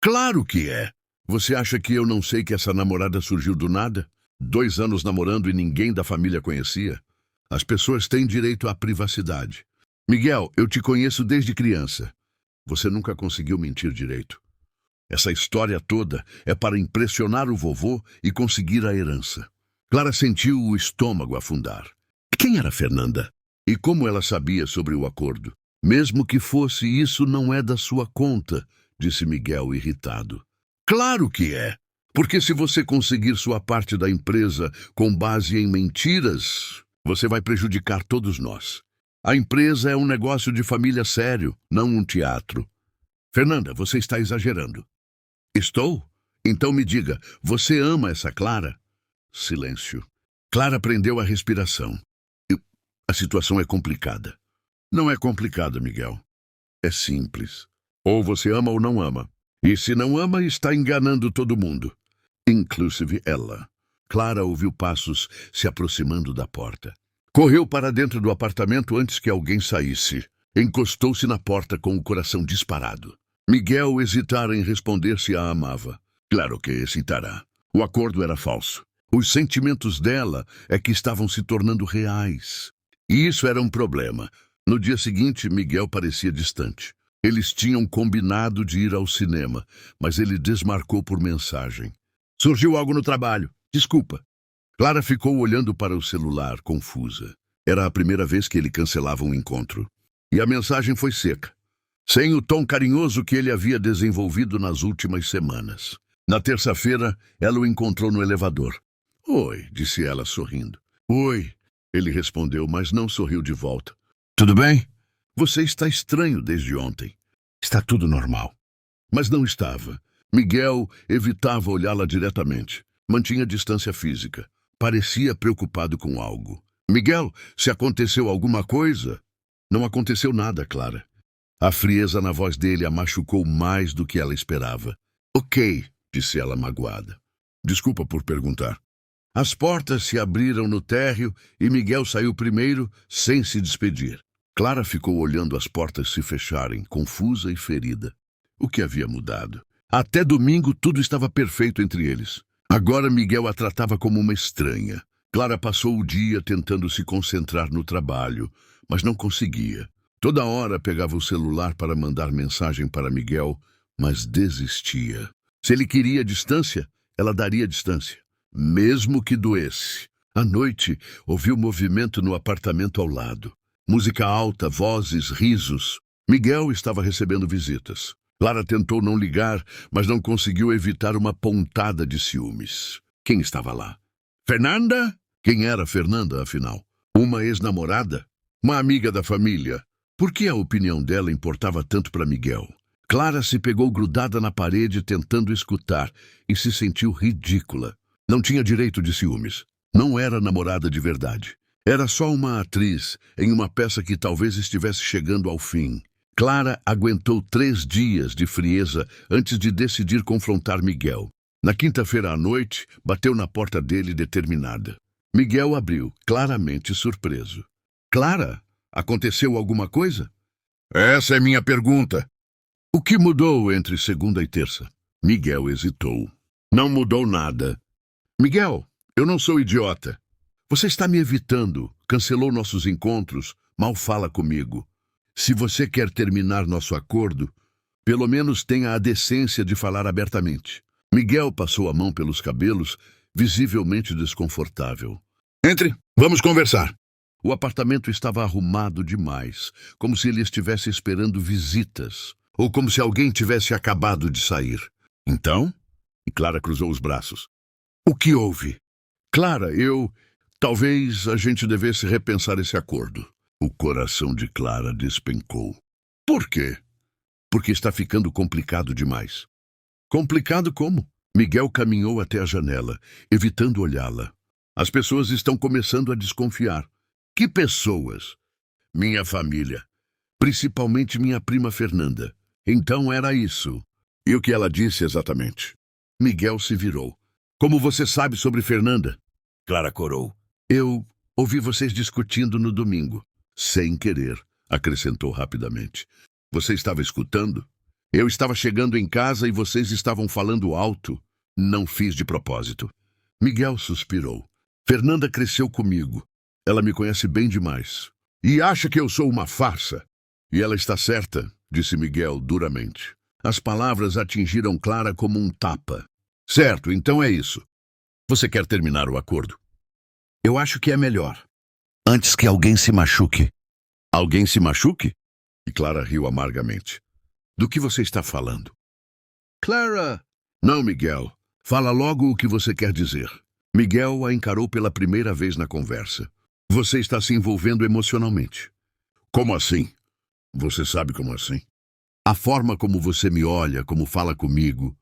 Claro que é. Você acha que eu não sei que essa namorada surgiu do nada? 2 anos namorando e ninguém da família conhecia? As pessoas têm direito à privacidade. Miguel, eu te conheço desde criança. Você nunca conseguiu mentir direito. Essa história toda é para impressionar o vovô e conseguir a herança. Clara sentiu o estômago afundar. Quem era Fernanda? E como ela sabia sobre o acordo? Mesmo que fosse, isso não é da sua conta, disse Miguel irritado. Claro que é. Porque se você conseguir sua parte da empresa com base em mentiras, você vai prejudicar todos nós. A empresa é um negócio de família sério, não um teatro. Fernanda, você está exagerando. Estou? Então me diga, você ama essa Clara? Silêncio. Clara prendeu a respiração. A situação é complicada. Não é complicada, Miguel. É simples. Ou você ama ou não ama. E se não ama, está enganando todo mundo. Inclusive ela. Clara ouviu passos se aproximando da porta. Correu para dentro do apartamento antes que alguém saísse. Encostou-se na porta com o coração disparado. Miguel hesitara em responder se a amava. Claro que hesitará. O acordo era falso. Os sentimentos dela é que estavam se tornando reais. E isso era um problema. No dia seguinte, Miguel parecia distante. Eles tinham combinado de ir ao cinema, mas ele desmarcou por mensagem. Surgiu algo no trabalho. Desculpa. Clara ficou olhando para o celular, confusa. Era a primeira vez que ele cancelava um encontro. E a mensagem foi seca, sem o tom carinhoso que ele havia desenvolvido nas últimas semanas. Na terça-feira, ela o encontrou no elevador. Oi, disse ela sorrindo. Oi, ele respondeu, mas não sorriu de volta. Tudo bem? Você está estranho desde ontem. Está tudo normal. Mas não estava. Miguel evitava olhá-la diretamente. Mantinha distância física. Parecia preocupado com algo. Miguel, se aconteceu alguma coisa? Não aconteceu nada, Clara. A frieza na voz dele a machucou mais do que ela esperava. Ok, disse ela magoada. Desculpa por perguntar. As portas se abriram no térreo e Miguel saiu primeiro, sem se despedir. Clara ficou olhando as portas se fecharem, confusa e ferida. O que havia mudado? Até domingo tudo estava perfeito entre eles. Agora Miguel a tratava como uma estranha. Clara passou o dia tentando se concentrar no trabalho, mas não conseguia. Toda hora pegava o celular para mandar mensagem para Miguel, mas desistia. Se ele queria distância, ela daria distância, mesmo que doesse. À noite, ouviu movimento no apartamento ao lado. Música alta, vozes, risos. Miguel estava recebendo visitas. Clara tentou não ligar, mas não conseguiu evitar uma pontada de ciúmes. Quem estava lá? Fernanda? Quem era Fernanda, afinal? Uma ex-namorada? Uma amiga da família? Por que a opinião dela importava tanto para Miguel? Clara se pegou grudada na parede tentando escutar e se sentiu ridícula. Não tinha direito de ciúmes. Não era namorada de verdade. Era só uma atriz em uma peça que talvez estivesse chegando ao fim. Clara aguentou 3 dias de frieza antes de decidir confrontar Miguel. Na quinta-feira à noite, bateu na porta dele determinada. Miguel abriu, claramente surpreso. Clara, aconteceu alguma coisa? Essa é minha pergunta. O que mudou entre segunda e terça? Miguel hesitou. Não mudou nada. Miguel, eu não sou idiota. Você está me evitando, cancelou nossos encontros, mal fala comigo. Se você quer terminar nosso acordo, pelo menos tenha a decência de falar abertamente. Miguel passou a mão pelos cabelos, visivelmente desconfortável. Entre, vamos conversar. O apartamento estava arrumado demais, como se ele estivesse esperando visitas, ou como se alguém tivesse acabado de sair. Então? E Clara cruzou os braços. O que houve? Clara, talvez a gente devesse repensar esse acordo. O coração de Clara despencou. Por quê? Porque está ficando complicado demais. Complicado como? Miguel caminhou até a janela, evitando olhá-la. As pessoas estão começando a desconfiar. Que pessoas? Minha família. Principalmente minha prima Fernanda. Então era isso. E o que ela disse exatamente? Miguel se virou. Como você sabe sobre Fernanda? Clara corou. Eu ouvi vocês discutindo no domingo. Sem querer. acrescentou rapidamente. Você estava escutando? Eu estava chegando em casa e vocês estavam falando alto. Não fiz de propósito. Miguel suspirou. Fernanda cresceu comigo. Ela me conhece bem demais. E acha que eu sou uma farsa. E ela está certa, disse Miguel duramente. As palavras atingiram Clara como um tapa. Certo, então é isso. Você quer terminar o acordo? Eu acho que é melhor. Antes que alguém se machuque. Alguém se machuque? E Clara riu amargamente. Do que você está falando? Clara! Não, Miguel. Fala logo o que você quer dizer. Miguel a encarou pela primeira vez na conversa. Você está se envolvendo emocionalmente. Como assim? Você sabe como assim? A forma como você me olha, como fala comigo.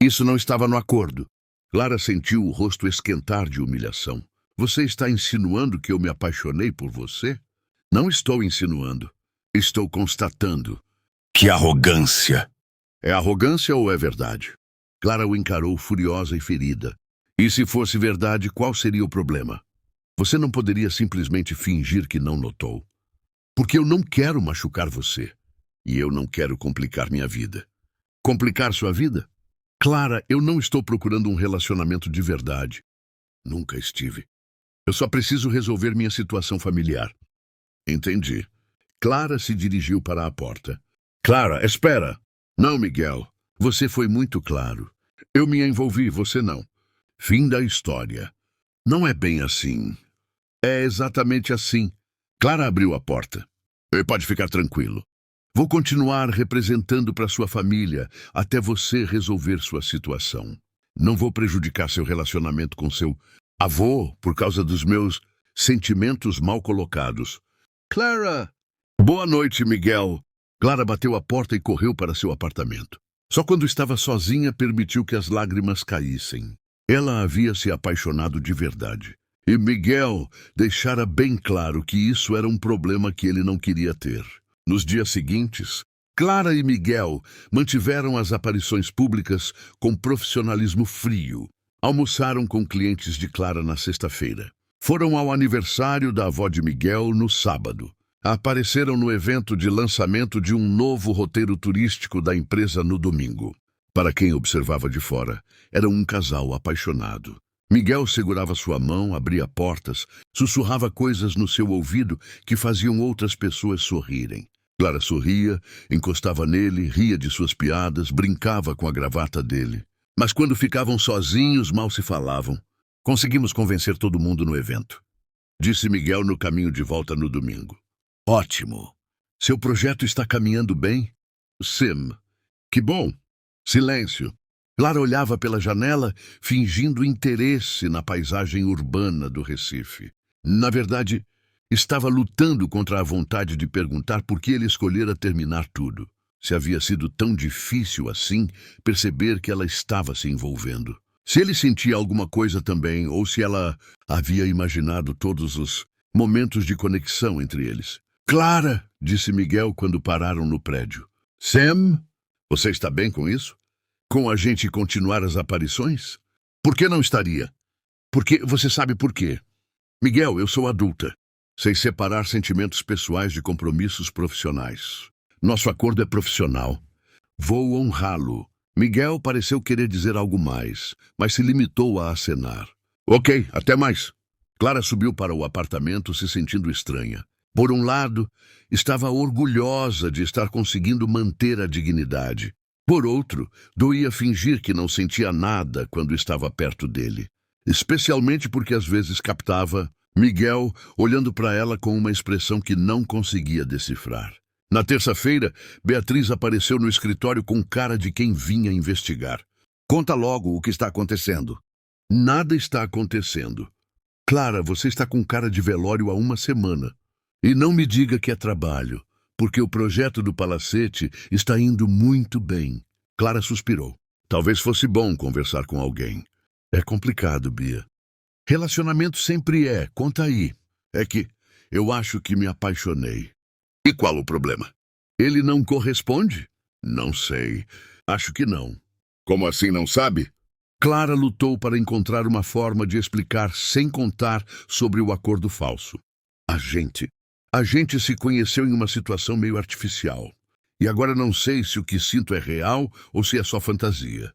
Isso não estava no acordo. Clara sentiu o rosto esquentar de humilhação. Você está insinuando que eu me apaixonei por você? Não estou insinuando. Estou constatando. Que arrogância! É arrogância ou é verdade? Clara o encarou furiosa e ferida. E se fosse verdade, qual seria o problema? Você não poderia simplesmente fingir que não notou. Porque eu não quero machucar você. E eu não quero complicar minha vida. Complicar sua vida? Clara, eu não estou procurando um relacionamento de verdade. Nunca estive. Eu só preciso resolver minha situação familiar. Entendi. Clara se dirigiu para a porta. Clara, espera! Não, Miguel. Você foi muito claro. Eu me envolvi, você não. Fim da história. Não é bem assim. É exatamente assim. Clara abriu a porta. Pode ficar tranquilo. Vou continuar representando para sua família até você resolver sua situação. Não vou prejudicar seu relacionamento com seu avô por causa dos meus sentimentos mal colocados. Clara! Boa noite, Miguel. Clara bateu a porta e correu para seu apartamento. Só quando estava sozinha permitiu que as lágrimas caíssem. Ela havia se apaixonado de verdade. E Miguel deixara bem claro que isso era um problema que ele não queria ter. Nos dias seguintes, Clara e Miguel mantiveram as aparições públicas com profissionalismo frio. Almoçaram com clientes de Clara na sexta-feira. Foram ao aniversário da avó de Miguel no sábado. Apareceram no evento de lançamento de um novo roteiro turístico da empresa no domingo. Para quem observava de fora, era um casal apaixonado. Miguel segurava sua mão, abria portas, sussurrava coisas no seu ouvido que faziam outras pessoas sorrirem. Clara sorria, encostava nele, ria de suas piadas, brincava com a gravata dele. Mas quando ficavam sozinhos, mal se falavam. Conseguimos convencer todo mundo no evento, disse Miguel no caminho de volta no domingo. Ótimo. Seu projeto está caminhando bem? Sim. Que bom. Silêncio. Clara olhava pela janela, fingindo interesse na paisagem urbana do Recife. Na verdade, estava lutando contra a vontade de perguntar por que ele escolhera terminar tudo. Se havia sido tão difícil assim perceber que ela estava se envolvendo. Se ele sentia alguma coisa também, ou se ela havia imaginado todos os momentos de conexão entre eles. Clara, disse Miguel quando pararam no prédio. Sam, você está bem com isso? Com a gente continuar as aparições? Por que não estaria? Porque você sabe por quê. Miguel, eu sou adulta. Sei separar sentimentos pessoais de compromissos profissionais. Nosso acordo é profissional. Vou honrá-lo. Miguel pareceu querer dizer algo mais, mas se limitou a acenar. Ok, até mais. Clara subiu para o apartamento se sentindo estranha. Por um lado, estava orgulhosa de estar conseguindo manter a dignidade. Por outro, doía fingir que não sentia nada quando estava perto dele. Especialmente porque às vezes captava Miguel olhando para ela com uma expressão que não conseguia decifrar. Na terça-feira, Beatriz apareceu no escritório com cara de quem vinha investigar. Conta logo o que está acontecendo. Nada está acontecendo. Clara, você está com cara de velório há uma semana. E não me diga que é trabalho, porque o projeto do Palacete está indo muito bem. Clara suspirou. Talvez fosse bom conversar com alguém. É complicado, Bia. Relacionamento sempre é, conta aí. É que eu acho que me apaixonei. E qual o problema? Ele não corresponde? Não sei. Acho que não. Como assim não sabe? Clara lutou para encontrar uma forma de explicar sem contar sobre o acordo falso. A gente A gente se conheceu em uma situação meio artificial. E agora não sei se o que sinto é real ou se é só fantasia.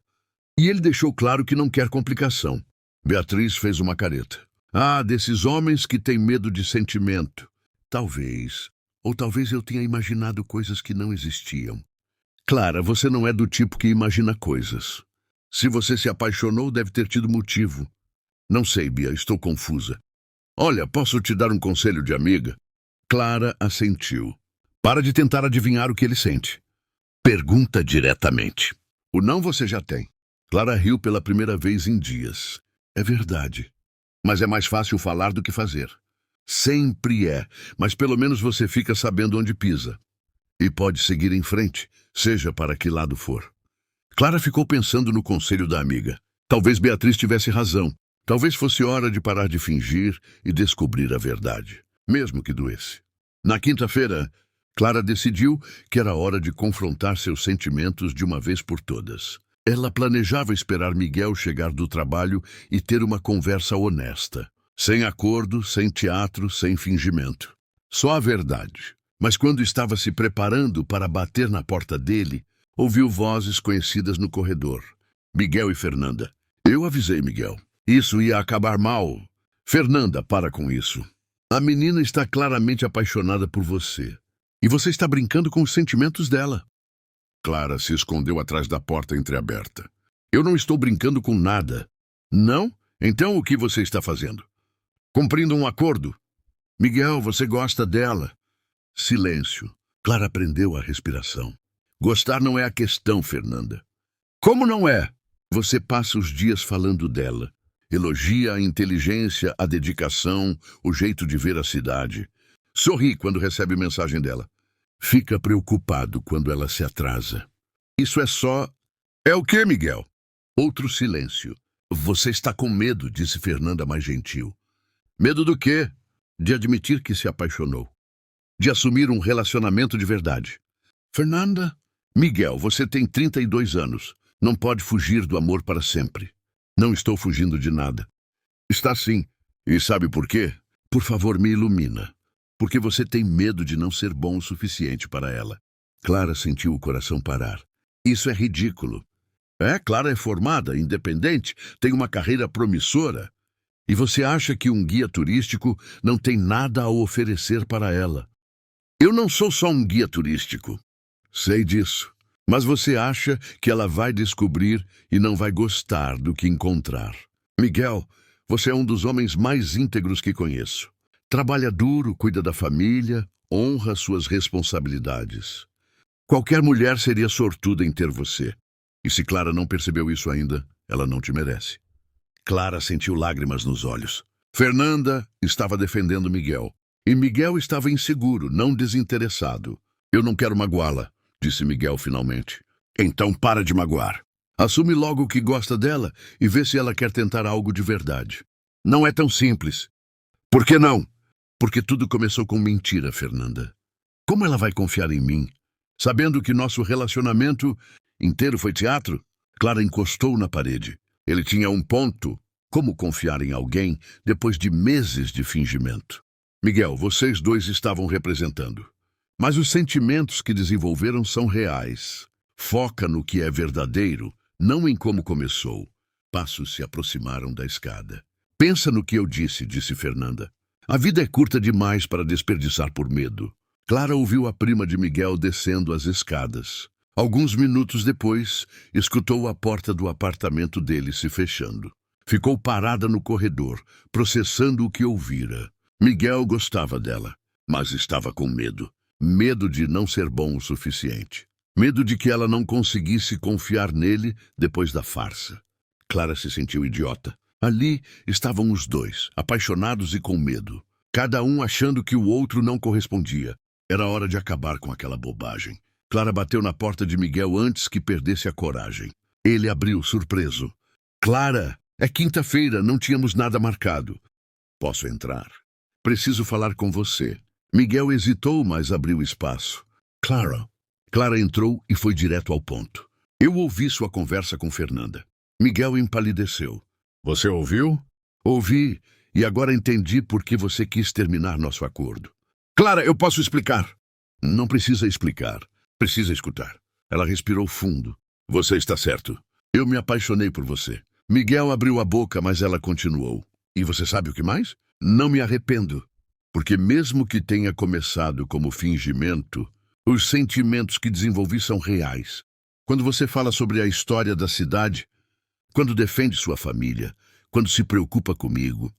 E ele deixou claro que não quer complicação. Beatriz fez uma careta. Ah, desses homens que têm medo de sentimento. Talvez. Ou talvez eu tenha imaginado coisas que não existiam. Clara, você não é do tipo que imagina coisas. Se você se apaixonou, deve ter tido motivo. Não sei, Bia, estou confusa. Olha, posso te dar um conselho de amiga? Clara assentiu. Para de tentar adivinhar o que ele sente. Pergunta diretamente. O não você já tem. Clara riu pela primeira vez em dias. É verdade. Mas é mais fácil falar do que fazer. Sempre é, mas pelo menos você fica sabendo onde pisa. E pode seguir em frente, seja para que lado for. Clara ficou pensando no conselho da amiga. Talvez Beatriz tivesse razão. Talvez fosse hora de parar de fingir e descobrir a verdade, mesmo que doesse. Na quinta-feira, Clara decidiu que era hora de confrontar seus sentimentos de uma vez por todas. Ela planejava esperar Miguel chegar do trabalho e ter uma conversa honesta. Sem acordo, sem teatro, sem fingimento. Só a verdade. Mas quando estava se preparando para bater na porta dele, ouviu vozes conhecidas no corredor. Miguel e Fernanda. Eu avisei Miguel. Isso ia acabar mal. Fernanda, para com isso. A menina está claramente apaixonada por você. E você está brincando com os sentimentos dela. Clara se escondeu atrás da porta entreaberta. Eu não estou brincando com nada. Não? Então o que você está fazendo? Cumprindo um acordo. Miguel, você gosta dela. Silêncio. Clara prendeu a respiração. Gostar não é a questão, Fernanda. Como não é? Você passa os dias falando dela. Elogia a inteligência, a dedicação, o jeito de ver a cidade. Sorri quando recebe mensagem dela. Fica preocupado quando ela se atrasa. Isso é só... É o quê, Miguel? Outro silêncio. Você está com medo, disse Fernanda mais gentil. Medo do quê? De admitir que se apaixonou. De assumir um relacionamento de verdade. Fernanda? Miguel, você tem 32 anos. Não pode fugir do amor para sempre. Não estou fugindo de nada. Está sim. E sabe por quê? Por favor, me ilumina. Porque você tem medo de não ser bom o suficiente para ela. Clara sentiu o coração parar. Isso é ridículo. Clara é formada, independente, tem uma carreira promissora. E você acha que um guia turístico não tem nada a oferecer para ela. Eu não sou só um guia turístico. Sei disso. Mas você acha que ela vai descobrir e não vai gostar do que encontrar. Miguel, você é um dos homens mais íntegros que conheço. Trabalha duro, cuida da família, honra suas responsabilidades. Qualquer mulher seria sortuda em ter você. E se Clara não percebeu isso ainda, ela não te merece. Clara sentiu lágrimas nos olhos. Fernanda estava defendendo Miguel. E Miguel estava inseguro, não desinteressado. Eu não quero magoá-la, disse Miguel finalmente. Então para de magoar. Assume logo que gosta dela e vê se ela quer tentar algo de verdade. Não é tão simples. Por que não? Porque tudo começou com mentira, Fernanda. Como ela vai confiar em mim? Sabendo que nosso relacionamento inteiro foi teatro? Clara encostou na parede. Ele tinha um ponto. Como confiar em alguém depois de meses de fingimento? Miguel, vocês dois estavam representando. Mas os sentimentos que desenvolveram são reais. Foca no que é verdadeiro, não em como começou. Passos se aproximaram da escada. Pensa no que eu disse Fernanda. A vida é curta demais para desperdiçar por medo. Clara ouviu a prima de Miguel descendo as escadas. Alguns minutos depois, escutou a porta do apartamento dele se fechando. Ficou parada no corredor, processando o que ouvira. Miguel gostava dela, mas estava com medo. Medo de não ser bom o suficiente. Medo de que ela não conseguisse confiar nele depois da farsa. Clara se sentiu idiota. Ali estavam os dois, apaixonados e com medo. Cada um achando que o outro não correspondia. Era hora de acabar com aquela bobagem. Clara bateu na porta de Miguel antes que perdesse a coragem. Ele abriu, surpreso. Clara, é quinta-feira, não tínhamos nada marcado. Posso entrar? Preciso falar com você. Miguel hesitou, mas abriu espaço. Clara. Clara entrou e foi direto ao ponto. Eu ouvi sua conversa com Fernanda. Miguel empalideceu. Você ouviu? Ouvi, e agora entendi por que você quis terminar nosso acordo. Clara, eu posso explicar. Não precisa explicar. Precisa escutar. Ela respirou fundo. Você está certo. Eu me apaixonei por você. Miguel abriu a boca, mas ela continuou. E você sabe o que mais? Não me arrependo. Porque mesmo que tenha começado como fingimento, os sentimentos que desenvolvi são reais. Quando você fala sobre a história da cidade, quando defende sua família, quando se preocupa comigo,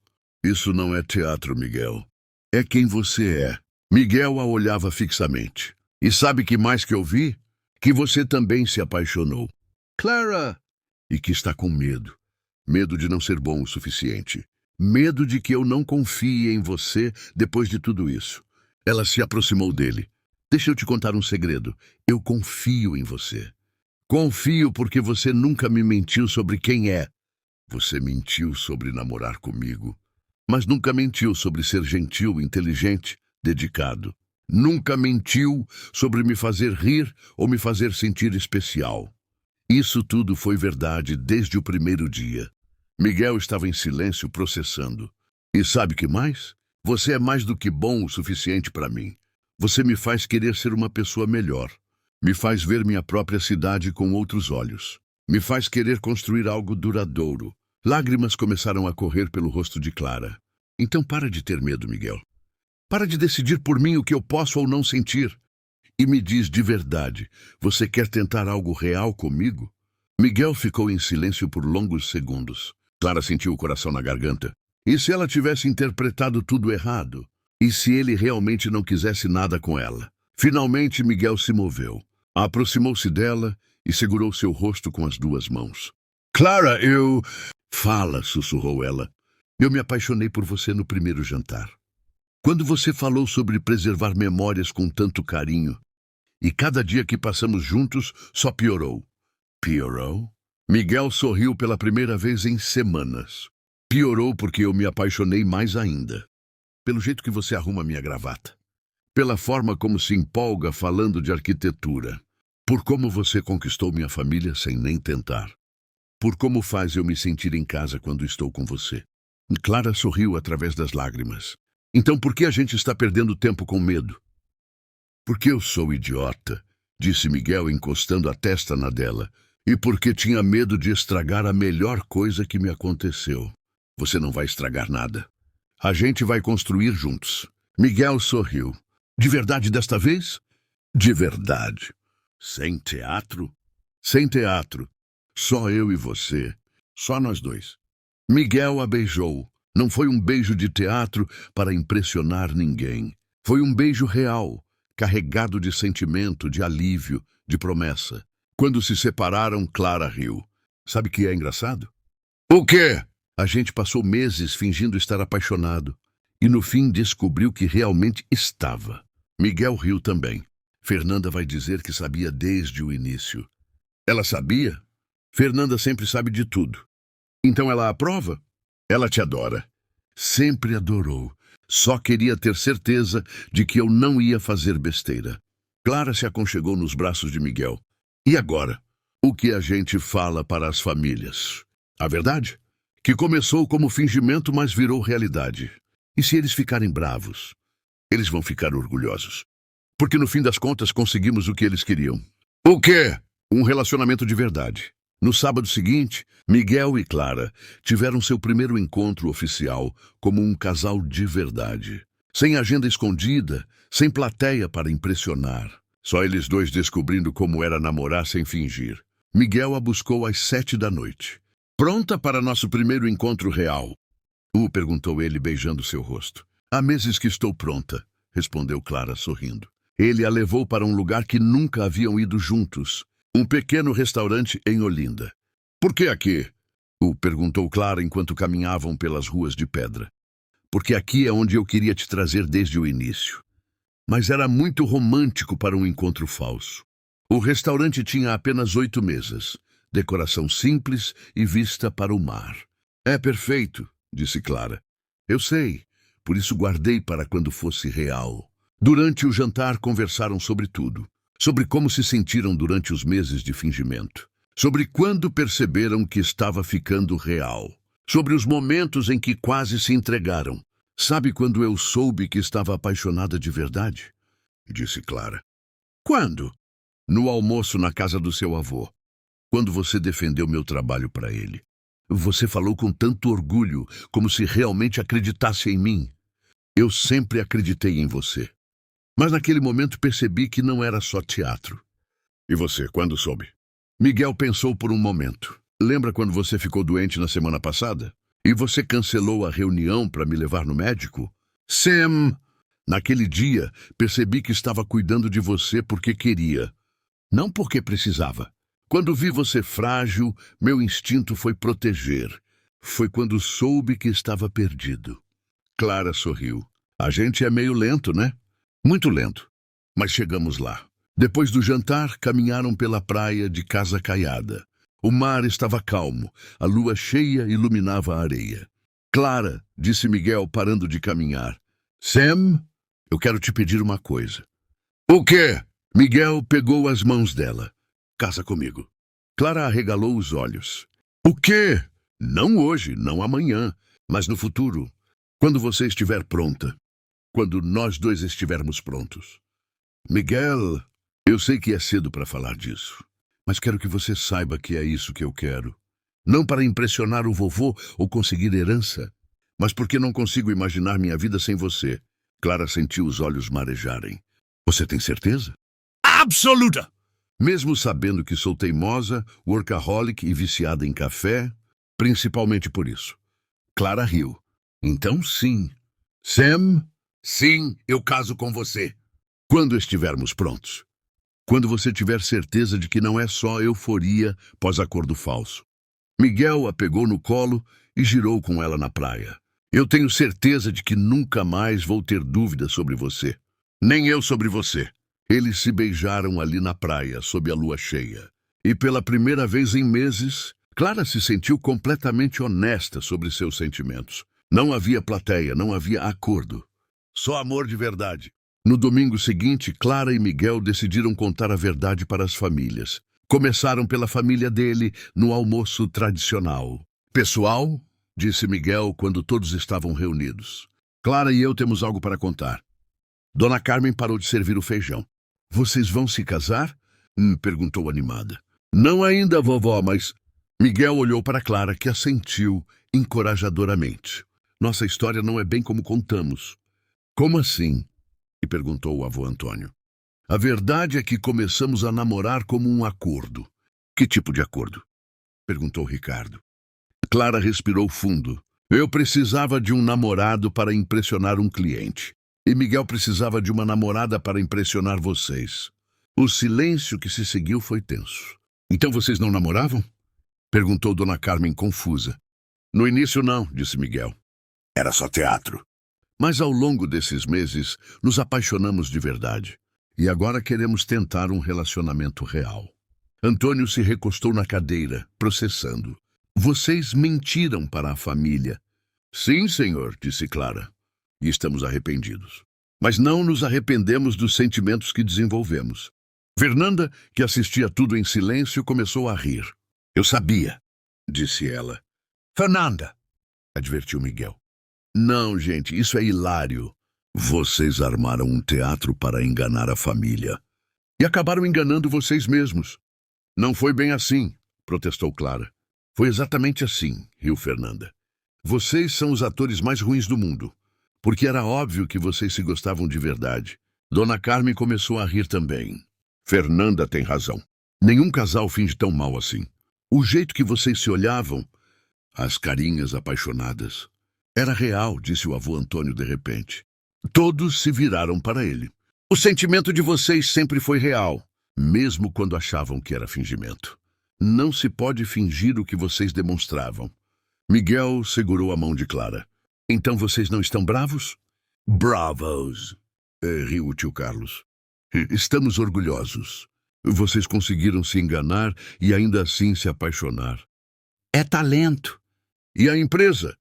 isso não é teatro, Miguel. É quem você é. Miguel a olhava fixamente. E sabe que mais que eu vi? Que você também se apaixonou. Clara! E que está com medo. Medo de não ser bom o suficiente. Medo de que eu não confie em você depois de tudo isso. Ela se aproximou dele. Deixa eu te contar um segredo. Eu confio em você. Confio porque você nunca me mentiu sobre quem é. Você mentiu sobre namorar comigo, mas nunca mentiu sobre ser gentil, inteligente, dedicado. Nunca mentiu sobre me fazer rir ou me fazer sentir especial. Isso tudo foi verdade desde o primeiro dia. Miguel estava em silêncio, processando. E sabe o que mais? Você é mais do que bom o suficiente para mim. Você me faz querer ser uma pessoa melhor. Me faz ver minha própria cidade com outros olhos. Me faz querer construir algo duradouro. Lágrimas começaram a correr pelo rosto de Clara. Então para de ter medo, Miguel. Para de decidir por mim o que eu posso ou não sentir. E me diz de verdade, você quer tentar algo real comigo? Miguel ficou em silêncio por longos segundos. Clara sentiu o coração na garganta. E se ela tivesse interpretado tudo errado? E se ele realmente não quisesse nada com ela? Finalmente Miguel se moveu. Aproximou-se dela e segurou seu rosto com as duas mãos. Clara, eu... Fala, sussurrou ela. Eu me apaixonei por você no primeiro jantar. Quando você falou sobre preservar memórias com tanto carinho, e cada dia que passamos juntos só piorou. Piorou? Miguel sorriu pela primeira vez em semanas. Piorou porque eu me apaixonei mais ainda. Pelo jeito que você arruma minha gravata. Pela forma como se empolga falando de arquitetura. Por como você conquistou minha família sem nem tentar. Por como faz eu me sentir em casa quando estou com você. Clara sorriu através das lágrimas. Então por que a gente está perdendo tempo com medo? Porque eu sou idiota, disse Miguel encostando a testa na dela. E porque tinha medo de estragar a melhor coisa que me aconteceu. Você não vai estragar nada. A gente vai construir juntos. Miguel sorriu. De verdade desta vez? De verdade. Sem teatro? Sem teatro. Só eu e você. Só nós dois. Miguel a beijou. Não foi um beijo de teatro para impressionar ninguém. Foi um beijo real, carregado de sentimento, de alívio, de promessa. Quando se separaram, Clara riu. Sabe o que é engraçado? O quê? A gente passou meses fingindo estar apaixonado. E no fim descobriu que realmente estava. Miguel riu também. Fernanda vai dizer que sabia desde o início. Ela sabia? Fernanda sempre sabe de tudo. Então ela aprova? Ela te adora. Sempre adorou. Só queria ter certeza de que eu não ia fazer besteira. Clara se aconchegou nos braços de Miguel. E agora? O que a gente fala para as famílias? A verdade? Que começou como fingimento, mas virou realidade. E se eles ficarem bravos? Eles vão ficar orgulhosos. Porque no fim das contas conseguimos o que eles queriam. O quê? Um relacionamento de verdade. No sábado seguinte, Miguel e Clara tiveram seu primeiro encontro oficial como um casal de verdade. Sem agenda escondida, sem plateia para impressionar. Só eles dois descobrindo como era namorar sem fingir. Miguel a buscou às 7 da noite. Pronta para nosso primeiro encontro real? Perguntou ele beijando seu rosto. Há meses que estou pronta, respondeu Clara sorrindo. Ele a levou para um lugar que nunca haviam ido juntos. Um pequeno restaurante em Olinda. Por que aqui? Perguntou Clara enquanto caminhavam pelas ruas de pedra. Porque aqui é onde eu queria te trazer desde o início. Mas era muito romântico para um encontro falso. O restaurante tinha apenas 8 mesas, decoração simples e vista para o mar. É perfeito, disse Clara. Eu sei, por isso guardei para quando fosse real. Durante o jantar conversaram sobre tudo. Sobre como se sentiram durante os meses de fingimento. Sobre quando perceberam que estava ficando real. Sobre os momentos em que quase se entregaram. Sabe quando eu soube que estava apaixonada de verdade? Disse Clara. Quando? No almoço na casa do seu avô. Quando você defendeu meu trabalho para ele. Você falou com tanto orgulho, como se realmente acreditasse em mim. Eu sempre acreditei em você. Mas naquele momento percebi que não era só teatro. E você, quando soube? Miguel pensou por um momento. Lembra quando você ficou doente na semana passada? E você cancelou a reunião para me levar no médico? Sam! Naquele dia, percebi que estava cuidando de você porque queria, não porque precisava. Quando vi você frágil, meu instinto foi proteger. Foi quando soube que estava perdido. Clara sorriu. A gente é meio lento, né? Muito lento. Mas chegamos lá. Depois do jantar, caminharam pela praia de casa caiada. O mar estava calmo, a lua cheia iluminava a areia. Clara, disse Miguel, parando de caminhar. Sam, eu quero te pedir uma coisa. O quê? Miguel pegou as mãos dela. Casa comigo. Clara arregalou os olhos. O quê? Não hoje, não amanhã, mas no futuro. Quando você estiver pronta. Quando nós dois estivermos prontos. Miguel, eu sei que é cedo para falar disso, mas quero que você saiba que é isso que eu quero. Não para impressionar o vovô ou conseguir herança, mas porque não consigo imaginar minha vida sem você. Clara sentiu os olhos marejarem. Você tem certeza? Absoluta! Mesmo sabendo que sou teimosa, workaholic e viciada em café, principalmente por isso. Clara riu. Então sim. Sam? Sim, eu caso com você. Quando estivermos prontos. Quando você tiver certeza de que não é só euforia pós-acordo falso. Miguel a pegou no colo e girou com ela na praia. Eu tenho certeza de que nunca mais vou ter dúvida sobre você. Nem eu sobre você. Eles se beijaram ali na praia, sob a lua cheia. E pela primeira vez em meses, Clara se sentiu completamente honesta sobre seus sentimentos. Não havia plateia, não havia acordo. Só amor de verdade. No domingo seguinte, Clara e Miguel decidiram contar a verdade para as famílias. Começaram pela família dele, no almoço tradicional. Pessoal, disse Miguel quando todos estavam reunidos. Clara e eu temos algo para contar. Dona Carmen parou de servir o feijão. Vocês vão se casar? Perguntou animada. Não ainda, vovó, mas... Miguel olhou para Clara, que assentiu encorajadoramente. Nossa história não é bem como contamos. Como assim? E perguntou o avô Antônio. A verdade é que começamos a namorar como um acordo. Que tipo de acordo? Perguntou Ricardo. Clara respirou fundo. Eu precisava de um namorado para impressionar um cliente. E Miguel precisava de uma namorada para impressionar vocês. O silêncio que se seguiu foi tenso. Então vocês não namoravam? Perguntou Dona Carmen confusa. No início não, disse Miguel. Era só teatro. Mas ao longo desses meses, nos apaixonamos de verdade. E agora queremos tentar um relacionamento real. Antônio se recostou na cadeira, processando. Vocês mentiram para a família. Sim, senhor, disse Clara. E estamos arrependidos. Mas não nos arrependemos dos sentimentos que desenvolvemos. Fernanda, que assistia tudo em silêncio, começou a rir. Eu sabia, disse ela. Fernanda, advertiu Miguel. Não, gente, isso é hilário. Vocês armaram um teatro para enganar a família. E acabaram enganando vocês mesmos. Não foi bem assim, protestou Clara. Foi exatamente assim, riu Fernanda. Vocês são os atores mais ruins do mundo. Porque era óbvio que vocês se gostavam de verdade. Dona Carmen começou a rir também. Fernanda tem razão. Nenhum casal finge tão mal assim. O jeito que vocês se olhavam, as carinhas apaixonadas, era real, disse o avô Antônio de repente. Todos se viraram para ele. O sentimento de vocês sempre foi real, mesmo quando achavam que era fingimento. Não se pode fingir o que vocês demonstravam. Miguel segurou a mão de Clara. Então vocês não estão bravos? Bravos, riu o tio Carlos. Estamos orgulhosos. Vocês conseguiram se enganar e ainda assim se apaixonar. É talento. E a empresa?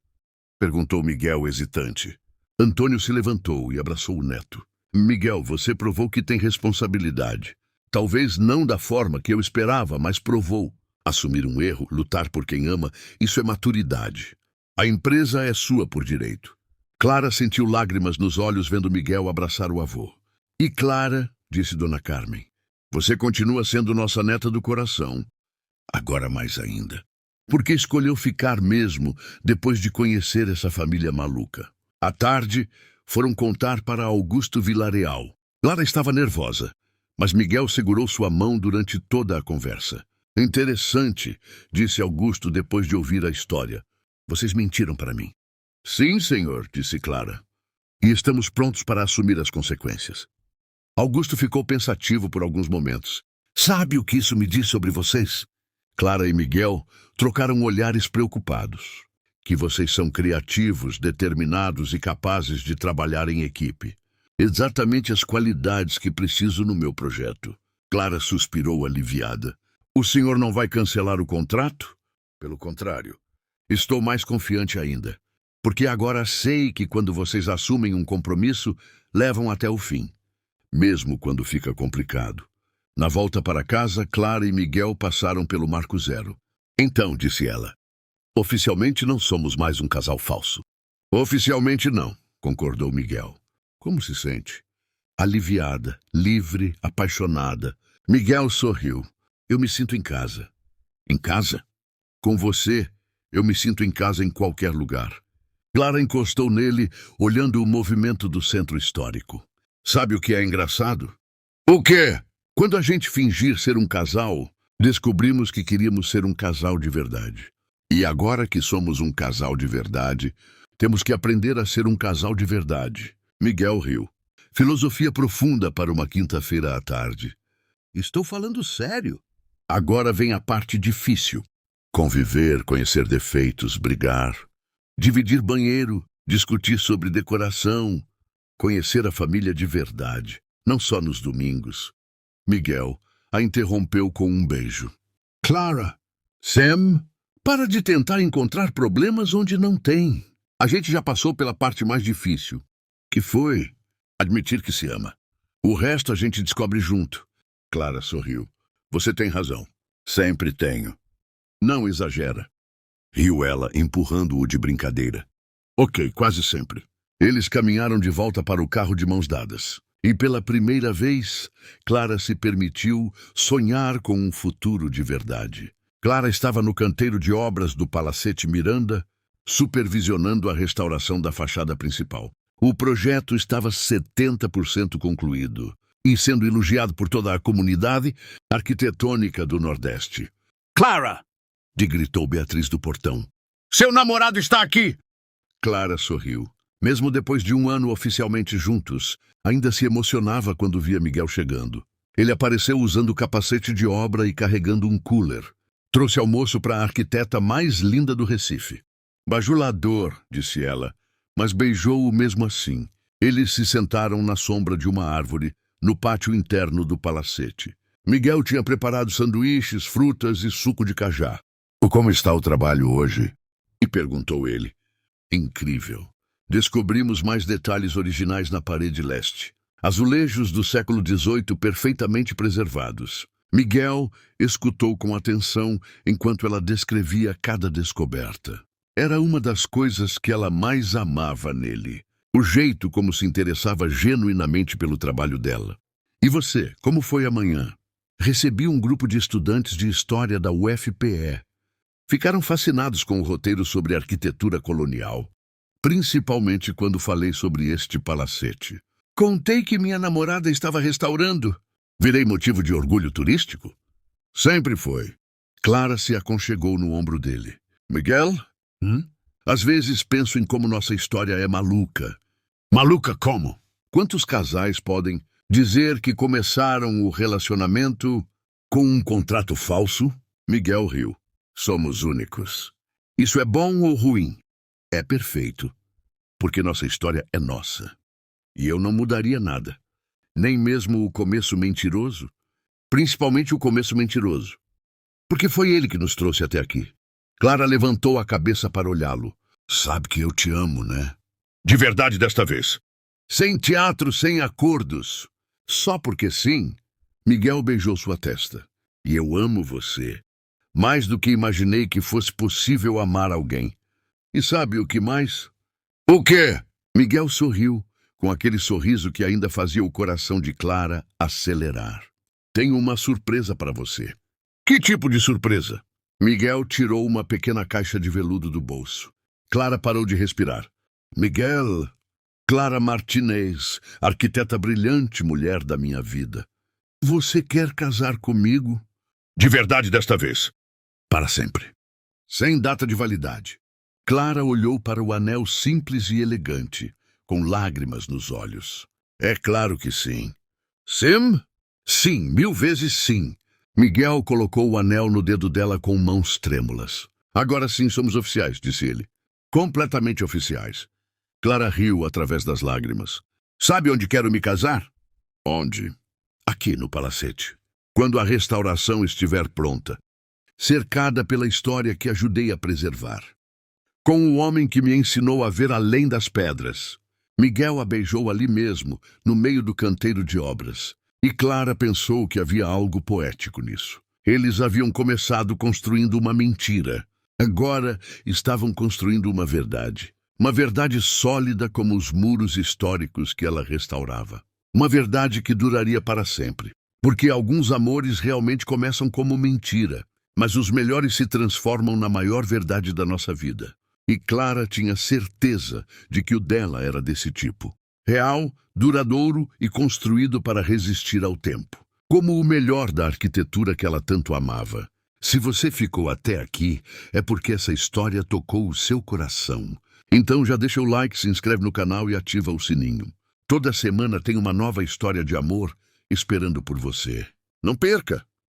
Perguntou Miguel hesitante. Antônio se levantou e abraçou o neto. Miguel, você provou que tem responsabilidade. Talvez não da forma que eu esperava, mas provou. Assumir um erro, lutar por quem ama, isso é maturidade. A empresa é sua por direito. Clara sentiu lágrimas nos olhos vendo Miguel abraçar o avô. E Clara, disse Dona Carmen, você continua sendo nossa neta do coração. Agora mais ainda. Porque escolheu ficar mesmo depois de conhecer essa família maluca. À tarde, foram contar para Augusto Villarreal. Clara estava nervosa, mas Miguel segurou sua mão durante toda a conversa. Interessante, disse Augusto depois de ouvir a história. Vocês mentiram para mim. Sim, senhor, disse Clara. E estamos prontos para assumir as consequências. Augusto ficou pensativo por alguns momentos. Sabe o que isso me diz sobre vocês? Clara e Miguel trocaram olhares preocupados. Que vocês são criativos, determinados e capazes de trabalhar em equipe. Exatamente as qualidades que preciso no meu projeto. Clara suspirou aliviada. O senhor não vai cancelar o contrato? Pelo contrário, estou mais confiante ainda. Porque agora sei que quando vocês assumem um compromisso, levam até o fim. Mesmo quando fica complicado. Na volta para casa, Clara e Miguel passaram pelo Marco Zero. Então, disse ela, oficialmente não somos mais um casal falso. Oficialmente não, concordou Miguel. Como se sente? Aliviada, livre, apaixonada. Miguel sorriu. Eu me sinto em casa. Em casa? Com você, eu me sinto em casa em qualquer lugar. Clara encostou nele, olhando o movimento do centro histórico. Sabe o que é engraçado? O quê? Quando a gente fingir ser um casal, descobrimos que queríamos ser um casal de verdade. E agora que somos um casal de verdade, temos que aprender a ser um casal de verdade. Miguel riu. Filosofia profunda para uma quinta-feira à tarde. Estou falando sério. Agora vem a parte difícil. Conviver, conhecer defeitos, brigar. Dividir banheiro, discutir sobre decoração. Conhecer a família de verdade, não só nos domingos. Miguel a interrompeu com um beijo. Clara, Sam, para de tentar encontrar problemas onde não tem. A gente já passou pela parte mais difícil. Que foi? Admitir que se ama. O resto a gente descobre junto. Clara sorriu. Você tem razão. Sempre tenho. Não exagera. Riu ela, empurrando-o de brincadeira. Ok, quase sempre. Eles caminharam de volta para o carro de mãos dadas. E pela primeira vez, Clara se permitiu sonhar com um futuro de verdade. Clara estava no canteiro de obras do Palacete Miranda, supervisionando a restauração da fachada principal. O projeto estava 70% concluído e sendo elogiado por toda a comunidade arquitetônica do Nordeste. Clara! Gritou Beatriz do portão. Seu namorado está aqui! Clara sorriu. Mesmo depois de um ano oficialmente juntos, ainda se emocionava quando via Miguel chegando. Ele apareceu usando capacete de obra e carregando um cooler. Trouxe almoço para a arquiteta mais linda do Recife. Bajulador, disse ela, mas beijou-o mesmo assim. Eles se sentaram na sombra de uma árvore, no pátio interno do palacete. Miguel tinha preparado sanduíches, frutas e suco de cajá. Como está o trabalho hoje? E perguntou ele. Incrível. Descobrimos mais detalhes originais na parede leste. Azulejos do século XVIII perfeitamente preservados. Miguel escutou com atenção enquanto ela descrevia cada descoberta. Era uma das coisas que ela mais amava nele. O jeito como se interessava genuinamente pelo trabalho dela. E você, como foi amanhã? Recebi um grupo de estudantes de história da UFPE. Ficaram fascinados com o roteiro sobre arquitetura colonial. Principalmente quando falei sobre este palacete. Contei que minha namorada estava restaurando. Virei motivo de orgulho turístico? Sempre foi. Clara se aconchegou no ombro dele. Miguel? Às vezes penso em como nossa história é maluca. Maluca como? Quantos casais podem dizer que começaram o relacionamento com um contrato falso? Miguel riu. Somos únicos. Isso é bom ou ruim? É perfeito, porque nossa história é nossa. E eu não mudaria nada, nem mesmo o começo mentiroso, principalmente o começo mentiroso, porque foi ele que nos trouxe até aqui. Clara levantou a cabeça para olhá-lo. Sabe que eu te amo, né? De verdade desta vez. Sem teatro, sem acordos. Só porque sim, Miguel beijou sua testa. E eu amo você, mais do que imaginei que fosse possível amar alguém. E sabe o que mais? O quê? Miguel sorriu, com aquele sorriso que ainda fazia o coração de Clara acelerar. Tenho uma surpresa para você. Que tipo de surpresa? Miguel tirou uma pequena caixa de veludo do bolso. Clara parou de respirar. Miguel, Clara Martinez, arquiteta brilhante, mulher da minha vida. Você quer casar comigo? De verdade desta vez. Para sempre. Sem data de validade. Clara olhou para o anel simples e elegante, com lágrimas nos olhos. É claro que sim. Sim? Sim, 1000 vezes sim. Miguel colocou o anel no dedo dela com mãos trêmulas. Agora sim somos oficiais, disse ele. Completamente oficiais. Clara riu através das lágrimas. Sabe onde quero me casar? Onde? Aqui no palacete. Quando a restauração estiver pronta. Cercada pela história que ajudei a preservar. Com o homem que me ensinou a ver além das pedras. Miguel a beijou ali mesmo, no meio do canteiro de obras. E Clara pensou que havia algo poético nisso. Eles haviam começado construindo uma mentira. Agora estavam construindo uma verdade. Uma verdade sólida como os muros históricos que ela restaurava. Uma verdade que duraria para sempre. Porque alguns amores realmente começam como mentira. Mas os melhores se transformam na maior verdade da nossa vida. E Clara tinha certeza de que o dela era desse tipo. Real, duradouro e construído para resistir ao tempo. Como o melhor da arquitetura que ela tanto amava. Se você ficou até aqui, é porque essa história tocou o seu coração. Então já deixa o like, se inscreve no canal e ativa o sininho. Toda semana tem uma nova história de amor esperando por você. Não perca!